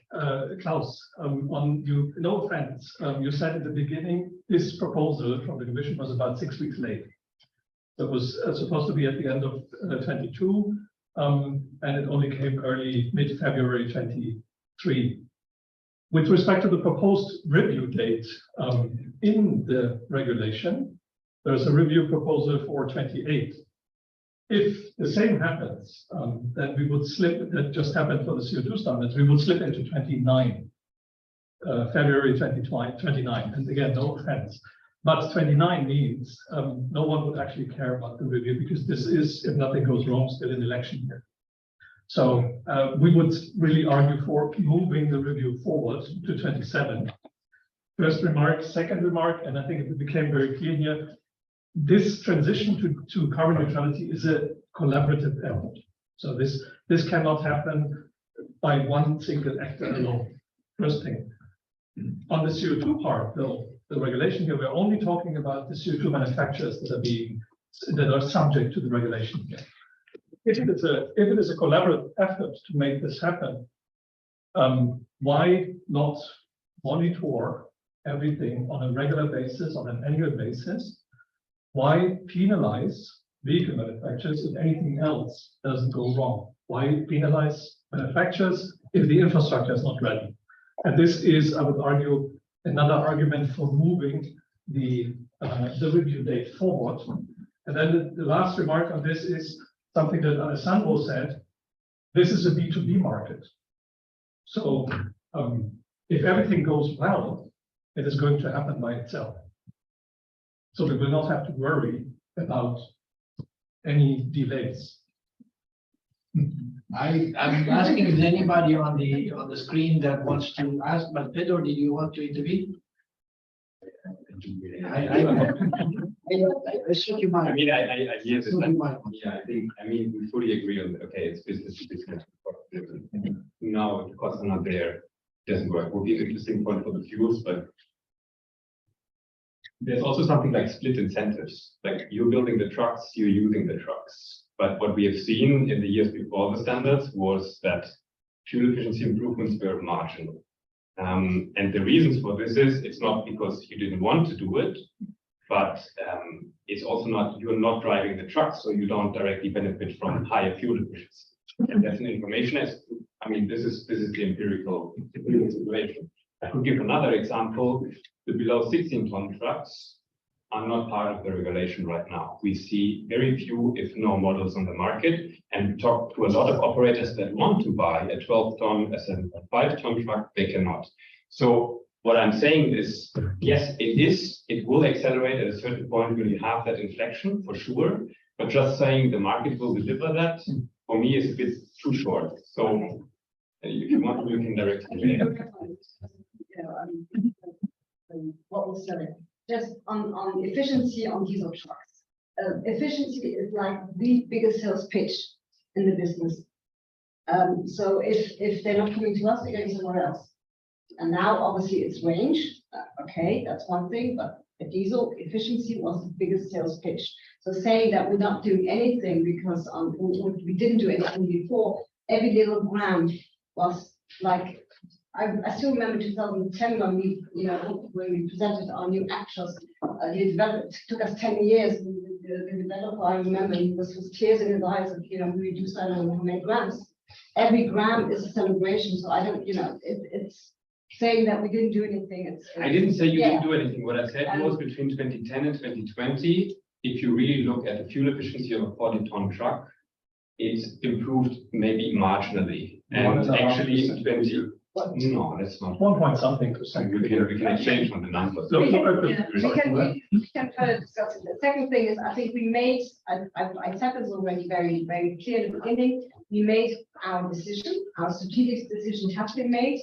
Klaus, on you, no offense, you said at the beginning this proposal from the Commission was about 6 weeks late. It was supposed to be at the end of 22. And it only came early mid-February 23. With respect to the proposed review date in the regulation, there's a review proposal for 28. If the same happens, then we would slip, that just happened for the CO2 standards, we would slip into 29, February 2029. And again, no offense. But 29 means no one would actually care about the review because this is, if nothing goes wrong, still an election year. So we would really argue for moving the review forward to 27. First remark, second remark, and I think it became very clear here, this transition to carbon neutrality is a collaborative effort. So this cannot happen by one single actor alone. First thing. On the CO2 part, though, the regulation here, we're only talking about the CO2 manufacturers that are subject to the regulation here. If it is a collaborative effort to make this happen, why not monitor everything on a regular basis, on an annual basis? Why penalize vehicle manufacturers if anything else doesn't go wrong? Why penalize manufacturers if the infrastructure is not ready? And this is, I would argue, another argument for moving the review date forward. And then the last remark on this is something that Alessandro said. This is a B2B market. So if everything goes well, it is going to happen by itself. So we will not have to worry about any delays. I'm asking if there's anybody on the screen that wants to ask, but Pedro, did you want to intervene? I shook your mind. I mean, I hear this. Shook your mind. Yeah, I mean, we fully agree on, okay, it's business to business. Now, the costs are not there, doesn't work. Would be an interesting point for the fuels, but there's also something like split incentives. Like you're building the trucks, you're using the trucks. But what we have seen in the years before the standards was that fuel efficiency improvements were marginal. And the reasons for this is, it's not because you didn't want to do it, but it's also not, you're not driving the trucks, so you don't directly benefit from higher fuel efficiency. And that's an information, I mean, this is the empirical situation. I could give another example. The below 16-ton trucks are not part of the regulation right now. We see very few, if no, models on the market, and talk to a lot of operators that want to buy a 12-ton as a 5-ton truck, they cannot. So what I'm saying is, yes, it will accelerate at a certain point when you have that inflection, for sure. But just saying the market will deliver that, for me, is a bit too short. So if you want, you can direct me. What was said, just on efficiency on diesel trucks. Efficiency is like the biggest sales pitch in the business. So if they're not coming to us, they're going somewhere else. And now obviously it's range. Okay, that's one thing, but the diesel efficiency was the biggest sales pitch. So saying that we're not doing anything because we didn't do anything before, every little gram was like, I still remember 2010 when we presented our new actuals. It took us 10 years. The developer, I remember, he was tears in his eyes of, we reduced that on how many grams. Every gram is a celebration. So I don't, it's saying that we didn't do anything. I didn't say you didn't do anything. What I said was between 2010 and 2020, if you really look at the fuel efficiency of a 40-ton truck, it's improved maybe marginally. And actually, no, that's not 1.something%. We can exchange on the numbers. So, We can further discuss it. The second thing is, I think we made, I said this already very, very clear at the beginning, we made our decision, our strategic decision has been made,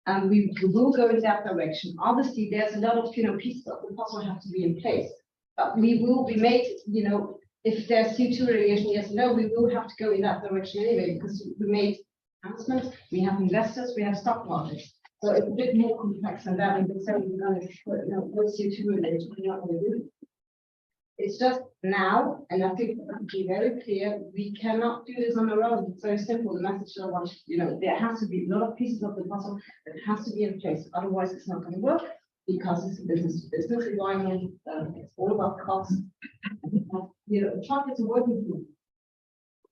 and we will go in that direction. Obviously, there's a lot of, pieces of the puzzle have to be in place, but we made, if there's CO2 regulation, yes, no, we will have to go in that direction anyway, because we made announcements, we have investors, we have stock markets. So it's a bit more complex than that. And so we're going to put, what's CO2 related, we're not going to do. It's just now, and I think that to be very clear, we cannot do this on our own. It's very simple. The message I want, there has to be a lot of pieces of the puzzle that has to be in place. Otherwise, it's not going to work because it's a business environment. It's all about cost. A truck is a working tool.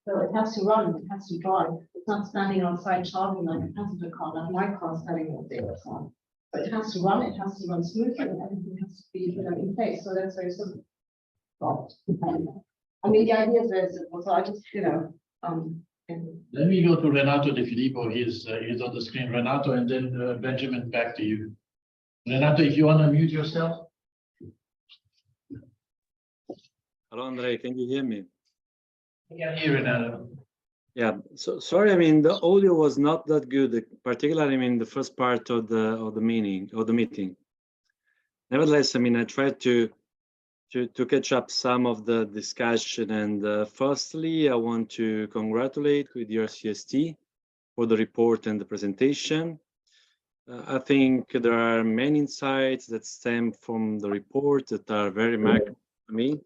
So it has to run, it has to drive. It's not standing outside charging like a passenger car, like my car standing all day outside. But it has to run smoothly, and everything has to be in place. So that's very simple. I mean, the idea is very simple. So I just, Let me go to Renato De Filippo. He's on the screen. Renato, and then Benjamin, back to you. Renato, if you want to mute yourself. Hello, Andre, can you hear me? I can hear Renato. Yeah, so sorry, I mean, the audio was not that good, particularly, I mean, the first part of the meeting. Nevertheless, I mean, I tried to catch up some of the discussion, and firstly, I want to congratulate with ERCST for the report and the presentation. I think there are many insights that stem from the report that are very marked to me.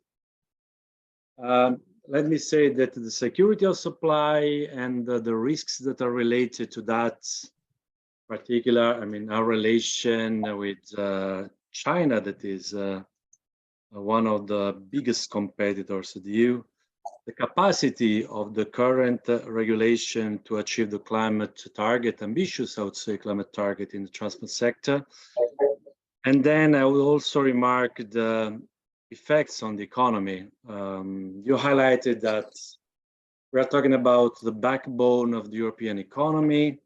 Let me say that the security of supply and the risks that are related to that, particular, I mean, our relation with China, that is one of the biggest competitors of the EU, the capacity of the current regulation to achieve the climate target, ambitious, I would say, climate target in the transport sector. And then I will also remark the effects on the economy. You highlighted that we are talking about the backbone of the European economy.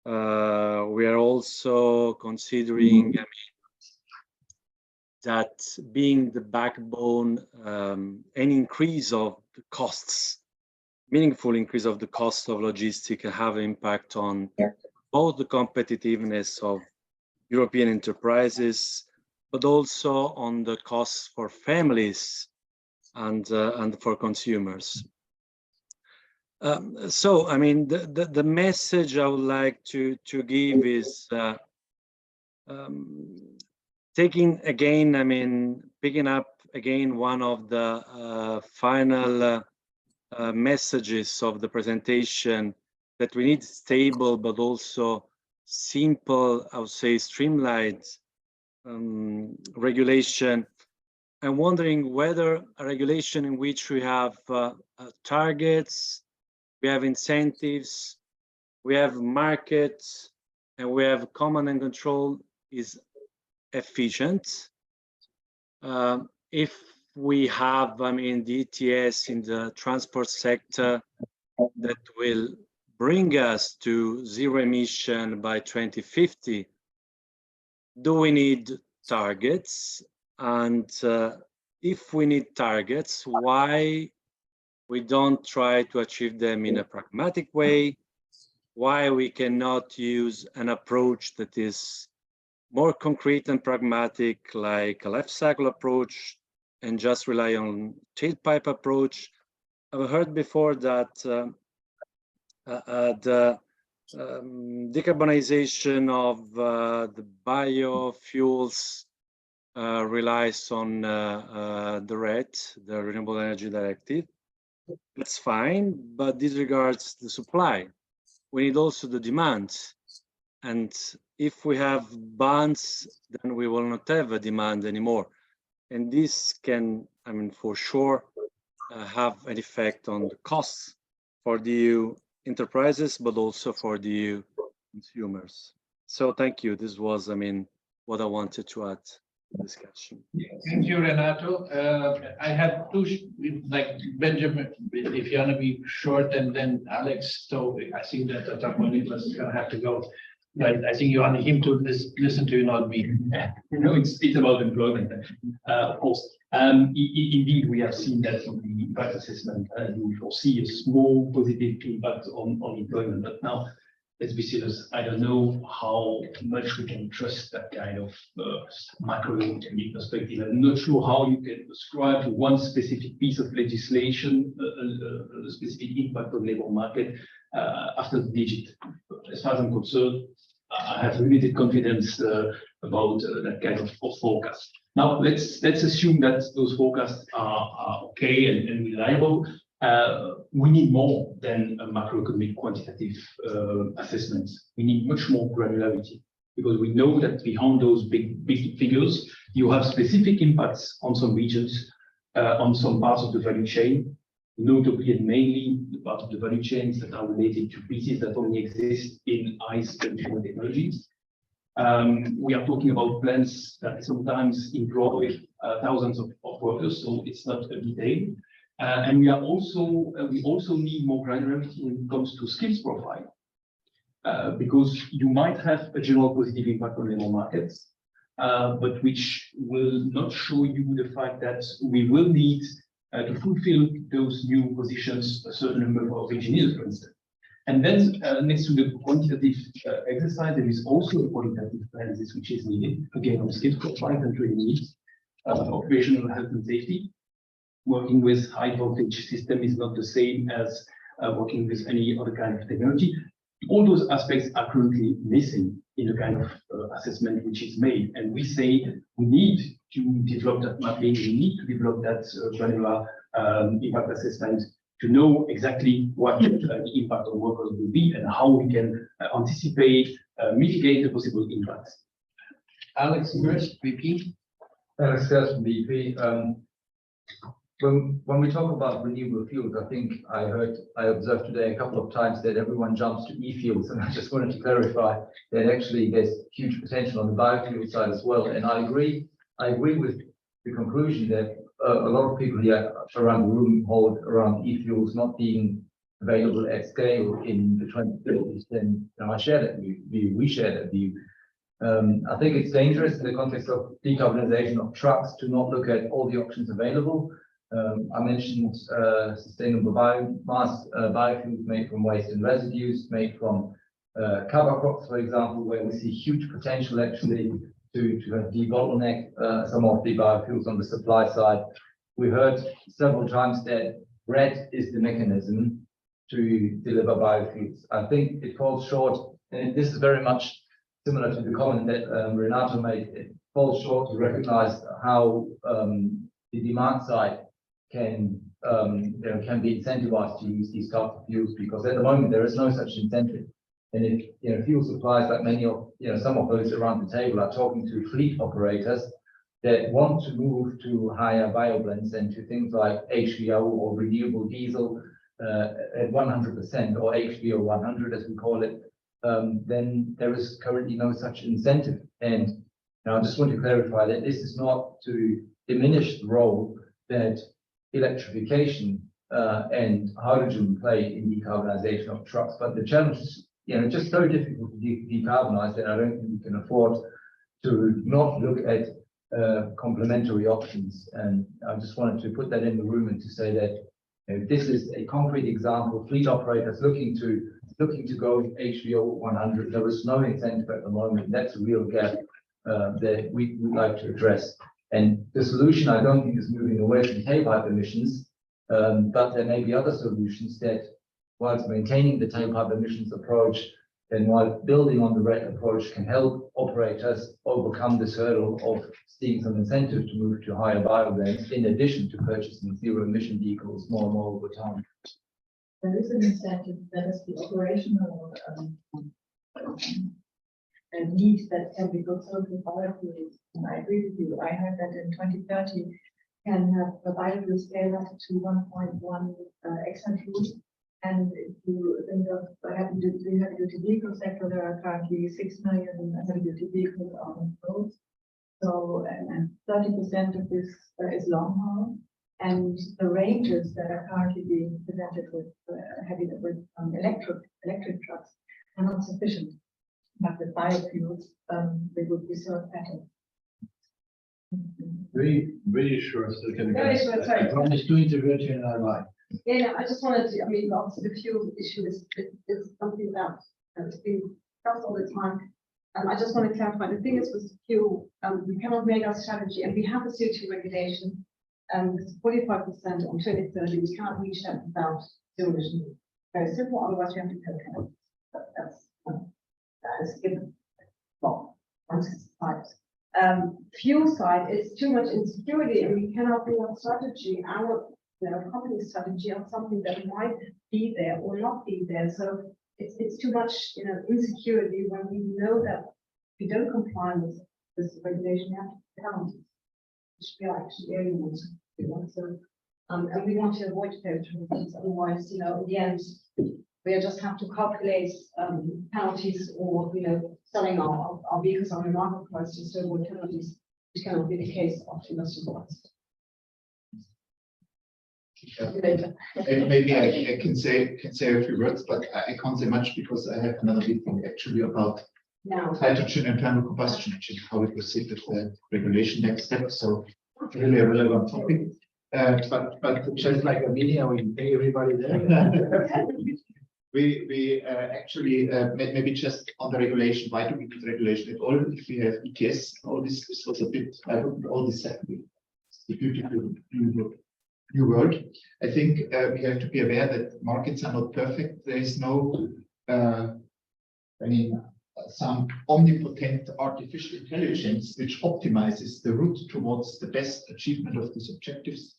We are also considering, I mean, that being the backbone, any increase of the costs, meaningful increase of the cost of logistics can have an impact on both the competitiveness of European enterprises, but also on the costs for families and for consumers. So, I mean, the message I would like to give is taking again, I mean, picking up again one of the final messages of the presentation, that we need stable but also simple, I would say, streamlined regulation. I'm wondering whether a regulation in which we have targets, we have incentives, we have markets, and we have command and control is efficient. If we have, I mean, the ETS in the transport sector that will bring us to zero emission by 2050, do we need targets? And if we need targets, why we don't try to achieve them in a pragmatic way? Why we cannot use an approach that is more concrete and pragmatic, like a life cycle approach, and just rely on tailpipe approach? I've heard before that the decarbonization of the biofuels relies on the RED, the Renewable Energy Directive. That's fine, but disregards the supply. We need also the demand. And if we have bans, then we will not have a demand anymore. And this can, I mean, for sure, have an effect on the costs for the EU enterprises, but also for the EU consumers. So thank you. This was, I mean, what I wanted to add to the discussion. Thank you, Renato. I have two, like Benjamin, if you want to be short, and then Alex. So I think that at that point Nicholas is going to have to go. But I think you want him to listen to you, not me. No, it's about employment, of course. Indeed, we have seen that from the impact assessment, we foresee a small positive impact on employment. But now, let's be serious, I don't know how much we can trust that kind of macroeconomic perspective. I'm not sure how you can ascribe to one specific piece of legislation a specific impact on the labor market after the digit. As far as I'm concerned, I have limited confidence about that kind of forecast. Now, let's assume that those forecasts are okay and reliable. We need more than a macroeconomic quantitative assessments. We need much more granularity, because we know that behind those big figures, you have specific impacts on some regions, on some parts of the value chain, notably and mainly the part of the value chains that are related to pieces that only exist in ICE conventional technologies. We are talking about plants that sometimes employ thousands of workers, so it's not a detail. And we also need more granularity when it comes to skills profile, because you might have a general positive impact on labor markets, but which will not show you the fact that we will need to fulfill those new positions a certain number of engineers, for instance. And then next to the quantitative exercise, there is also a qualitative analysis which is needed, again, on skills profile and training needs, operational health and safety. Working with high voltage system is not the same as working with any other kind of technology. All those aspects are currently missing in the kind of assessment which is made. And we say we need to develop that mapping, we need to develop that granular impact assessment to know exactly what the impact on workers will be and how we can anticipate, mitigate the possible impacts. Alex first, VP. Alex first, VP. When we talk about renewable fuels, I think I observed today a couple of times that everyone jumps to e-fuels, and I just wanted to clarify that actually there's huge potential on the biofuel side as well. And I agree with the conclusion that a lot of people here around the room hold around e-fuels not being available at scale in the 2030s. And I share that view. We share that view. I think it's dangerous in the context of decarbonization of trucks to not look at all the options available. I mentioned sustainable biomass, biofuels made from waste and residues, made from cover crops, for example, where we see huge potential actually to debottleneck some of the biofuels on the supply side. We heard several times that RED is the mechanism to deliver biofuels. I think it falls short, and this is very much similar to the comment that Renato made. It falls short to recognize how the demand side can be incentivized to use these types of fuels, because at the moment there is no such incentive. And if fuel suppliers, like many of some of those around the table, are talking to fleet operators that want to move to higher bioblends and to things like HVO or renewable diesel at 100% or HVO 100 as we call it, then there is currently no such incentive. And I just want to clarify that this is not to diminish the role that electrification and hydrogen play in decarbonisation of trucks, but the challenge is, just so difficult to decarbonise that I don't think we can afford to not look at complementary options. And I just wanted to put that in the room and to say that this is a concrete example. Fleet operators looking to go HVO 100. There is no incentive at the moment. That's a real gap that we would like to address. And the solution, I don't think, is moving away from tailpipe emissions, but there may be other solutions that, whilst maintaining the tailpipe emissions approach and while building on the RED approach, can help operators overcome this hurdle of seeing some incentive to move to higher bioblends, in addition to purchasing zero emission vehicles more and more over time. There is an incentive, that is the operational need that can be fulfilled with biofuels. And I agree with you. I heard that in 2030 can have a biofuel scale up to 1.1 exajoule. And if you think of the heavy-duty vehicle sector, there are currently 6 million heavy-duty vehicles on roads. So, and 30% of this is long haul. And the ranges that are currently being presented with electric trucks are not sufficient. But with biofuels, they would be so effective. Very sure. So can Very short, sorry. I promise to interview you in our life. Yeah, I just wanted to, obviously the fuel issue is something that has been discussed all the time. I just want to clarify, the thing is with fuel, we cannot make our strategy, and we have a CO2 regulation, it's 45% on 2030, we cannot reach that without zero emission. Very simple, otherwise we have to pay. That is given. Well, on side. Fuel side, it's too much insecurity, and we cannot do our strategy, our company strategy on something that might be there or not be there. So it's too much, insecurity when we know that if we don't comply with this regulation, we have to pay penalties, which we are actually aiming at. So, and we want to avoid those penalties. Otherwise, in the end, we just have to calculate penalties or, selling our vehicles on the marketplace just to avoid penalties, which cannot be the case of industrial waste. Maybe I can say a few words, but I can't say much because I have another meeting actually about hydrogen internal combustion engine, how we proceed with the regulation next step. So really a relevant topic. But Just like a meeting, we can pay everybody there. We actually maybe just on the regulation. Why do we need regulation at all? If we have ETS, all this was a bit. I wouldn't all this second. The beautiful new world. I think we have to be aware that markets are not perfect. There is no, some omnipotent artificial intelligence which optimizes the route towards the best achievement of these objectives.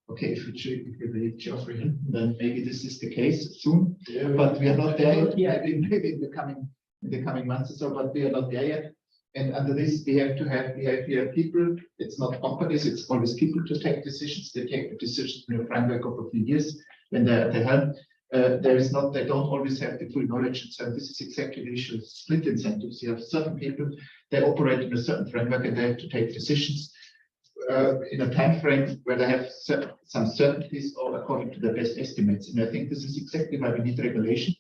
Okay, if we believe Geoffrey, then maybe this is the case soon, but we are not there yet. Maybe in the coming months or so, but we are not there yet. And under this, we have people. It's not companies; it's always people to take decisions. They take the decisions in a framework of a few years when they're at the helm. They don't always have the full knowledge. And so this is exactly the issue of split incentives. You have certain people, they operate in a certain framework and they have to take decisions in a time frame where they have some certainties or according to their best estimates. And I think this is exactly why we need regulation,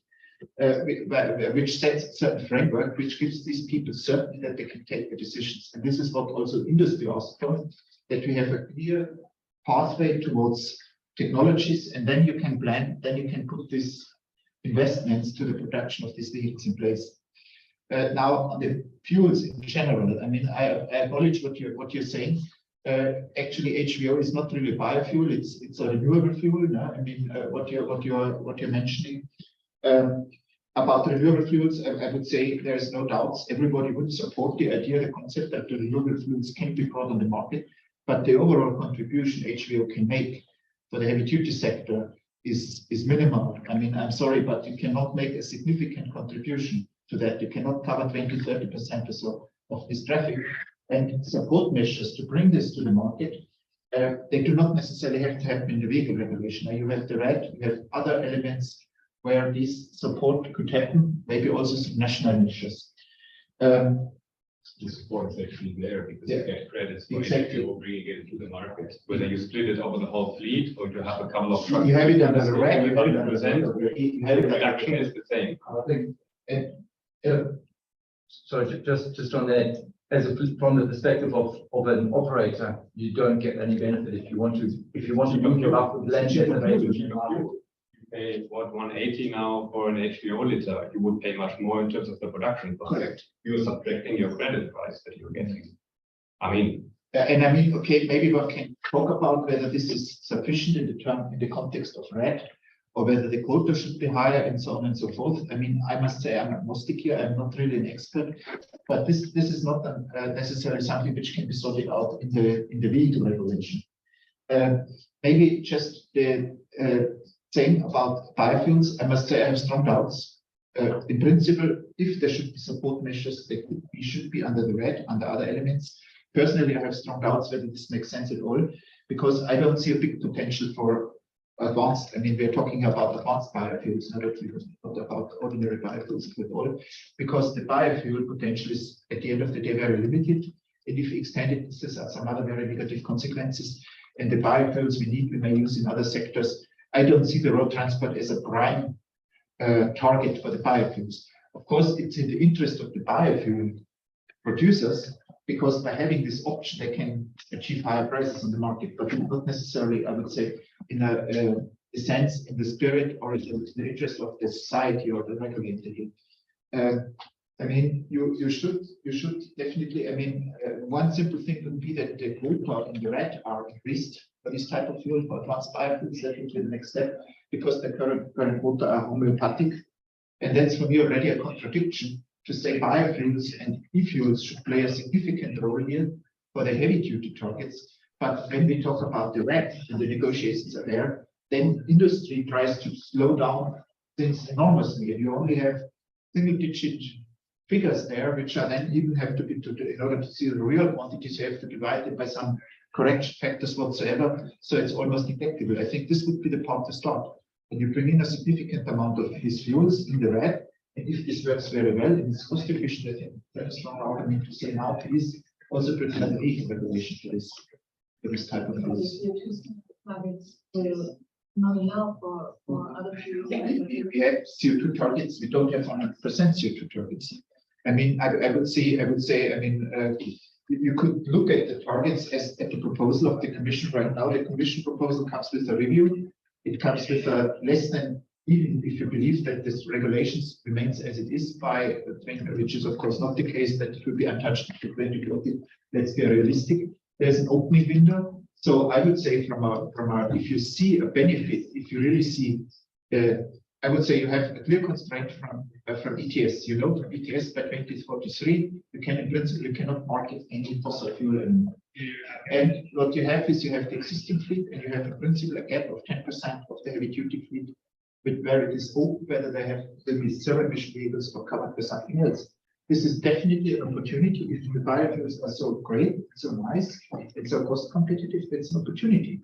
which sets a certain framework, which gives these people certainty that they can take the decisions. And this is what also industry asks for, that we have a clear pathway towards technologies, and then you can plan, then you can put these investments to the production of these vehicles in place. Now, on the fuels in general, I acknowledge what you're saying. Actually, HVO is not really a biofuel; it's a renewable fuel. No? What you're mentioning about the renewable fuels, I would say there's no doubts. Everybody would support the idea, the concept that the renewable fuels can be brought on the market, but the overall contribution HVO can make for the heavy-duty sector is minimal. I'm sorry, but you cannot make a significant contribution to that. You cannot cover 20–30% or so of this traffic. And support measures to bring this to the market, they do not necessarily have to happen in the vehicle regulation. Now you have the RED, you have other elements where this support could happen, maybe also some national measures. The support is actually there because Yeah, you get credits for exactly. you bringing it to the market. Whether you split it over the whole fleet or you have a couple of trucks. You have it under the red, you have it under the 100%, red, you the have it under reduction the is the same. I think, so just on that, from the perspective of an operator, you don't get any benefit if you want to move your up blend it and make it. You pay what 180 now for an HVO liter. You would pay much more in terms of the production cost. Correct. You're subtracting your credit price that you're getting. I mean, and I mean, okay, maybe one can talk about whether this is sufficient in the context of red, or whether the quota should be higher and so on and so forth. I mean, I must say I'm agnostic here. I'm not really an expert, but this is not necessarily something which can be sorted out in the vehicle regulation. Maybe just the same about biofuels. I must say I have strong doubts. In principle, if there should be support measures, they should be under the red, under other elements. Personally, I have strong doubts whether this makes sense at all, because I don't see a big potential for advanced. I mean, we're talking about advanced biofuels, not about ordinary biofuels at all, because the biofuel potential is at the end of the day very limited. And if we extend it, this has some other very negative consequences. And the biofuels we may use in other sectors. I don't see the road transport as a prime target for the biofuels. Of course, it's in the interest of the biofuel producers, because by having this option, they can achieve higher prices on the market, but not necessarily, I would say, in a sense, in the spirit or in the interest of the society or the regulator here. I mean, you should definitely, I mean, one simple thing would be that the quota in the red are increased for this type of fuel, for advanced biofuels. That would be the next step, because the current quota are homeopathic. And that's for me already a contradiction to say biofuels and e-fuels should play a significant role here for the heavy duty targets. But when we talk about the red and the negotiations are there, then industry tries to slow down things enormously. And you only have single-digit figures there, which are then even have to be, in order to see the real quantities, you have to divide it by some correction factors whatsoever. So it's almost negligible. I think this would be the part to start. And you bring in a significant amount of these fuels in the red. And if this works very well and it's cost efficient, I think very strong argument to say now, please also prepare the vehicle regulation for this type of fuels. Targets will not allow for other fuels. We have CO2 targets. We don't have 100% CO2 targets. I mean, I would say, I mean, you could look at the targets as at the proposal of the Commission right now. The Commission proposal comes with a review. It comes with a less than, even if you believe that this regulations remains as it is by 20, which is of course not the case, that it will be untouched to 2020. Let's be realistic. There's an opening window. So I would say if you see a benefit, if you really see, I would say you have a clear constraint from ETS. You know, from ETS by 2043, you can in principle you cannot market any fossil fuel anymore. And what you have is you have the existing fleet, and you have in principle a gap of 10% of the heavy duty fleet, with where it is open whether they have to be zero emission vehicles or covered by something else. This is definitely an opportunity. If the biofuels are so great, so nice, it's so cost competitive, it's an opportunity.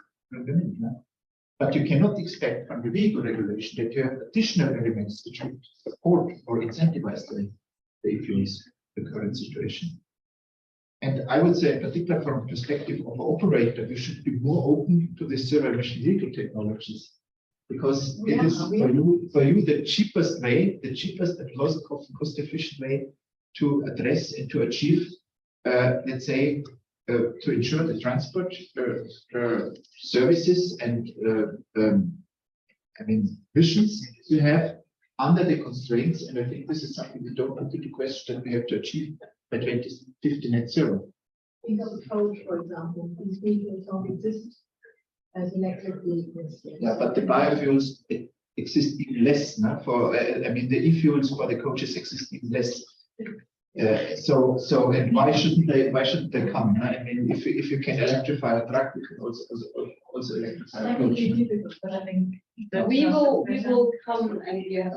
But you cannot expect from the vehicle regulation that you have additional elements which would support or incentivize the e-fuels, the current situation. And I would say, in particular from the perspective of an operator, we should be more open to the zero emission vehicle technologies, because it is for you the cheapest way, the cheapest and most cost efficient way to address and to achieve, let's say, to ensure the transport services and I mean missions you have under the constraints. And I think this is something we don't put into question, that we have to achieve by 2050 net zero. Think of approach, for example, these vehicles don't exist as electric vehicles. Yeah, but the biofuels exist even less. No? For I mean, the e-fuels for the coaches exist even less. So and why shouldn't they come? No? I mean, if you can electrify a truck, you can also electrify a coach. But I think we will come and yes.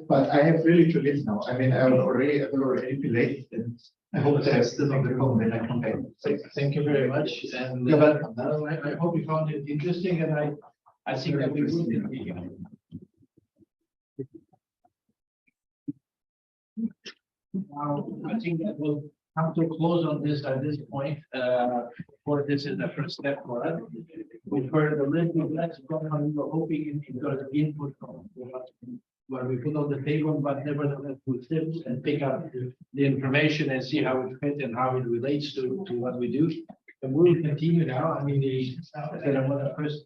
But I have really to leave now. I mean, I will already be late, and I hope that I'm still on the call when I come back. Thank you very much. And You're welcome. I hope you found it interesting, and I think that we will be. Now, I think that we'll come to a close on this at this point. For this is the first step for us. We've heard a little bit less from what we were hoping because of input from what we put on the table, but nevertheless we'll sit and pick up the information and see how it fits and how it relates to what we do. And we'll continue now. I mean, I want to first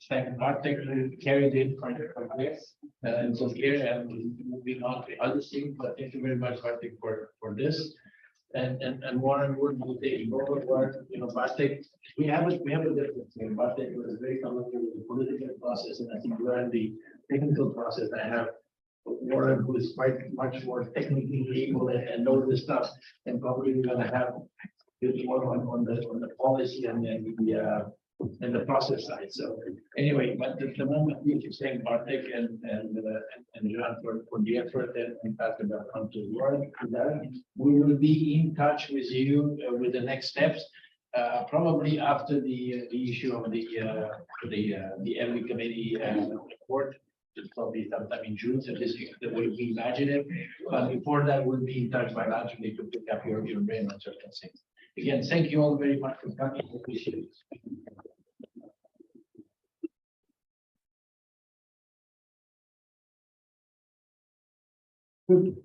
thank Bartek who carried it from here until here and moving on to other things. But thank you very much, Bartek, for this. And Warren will take over where, you know, Bartek, we have a difference here. Bartek was very familiar with the political process, and I think we're in the technical process. I have Warren, who is quite much more technically able and knows this stuff, and probably we're gonna have more on the policy and the process side. So anyway, but at the moment we keep saying Bartek and John for the effort and pass it back on to Warren. We will be in touch with you with the next steps. Probably after the issue of the ENVI committee report. It's probably sometime in June, so this that will be imaginative. But before that, we'll be in touch bilaterally to pick up your brain on certain things. Again, thank you all very much for coming. Appreciate it.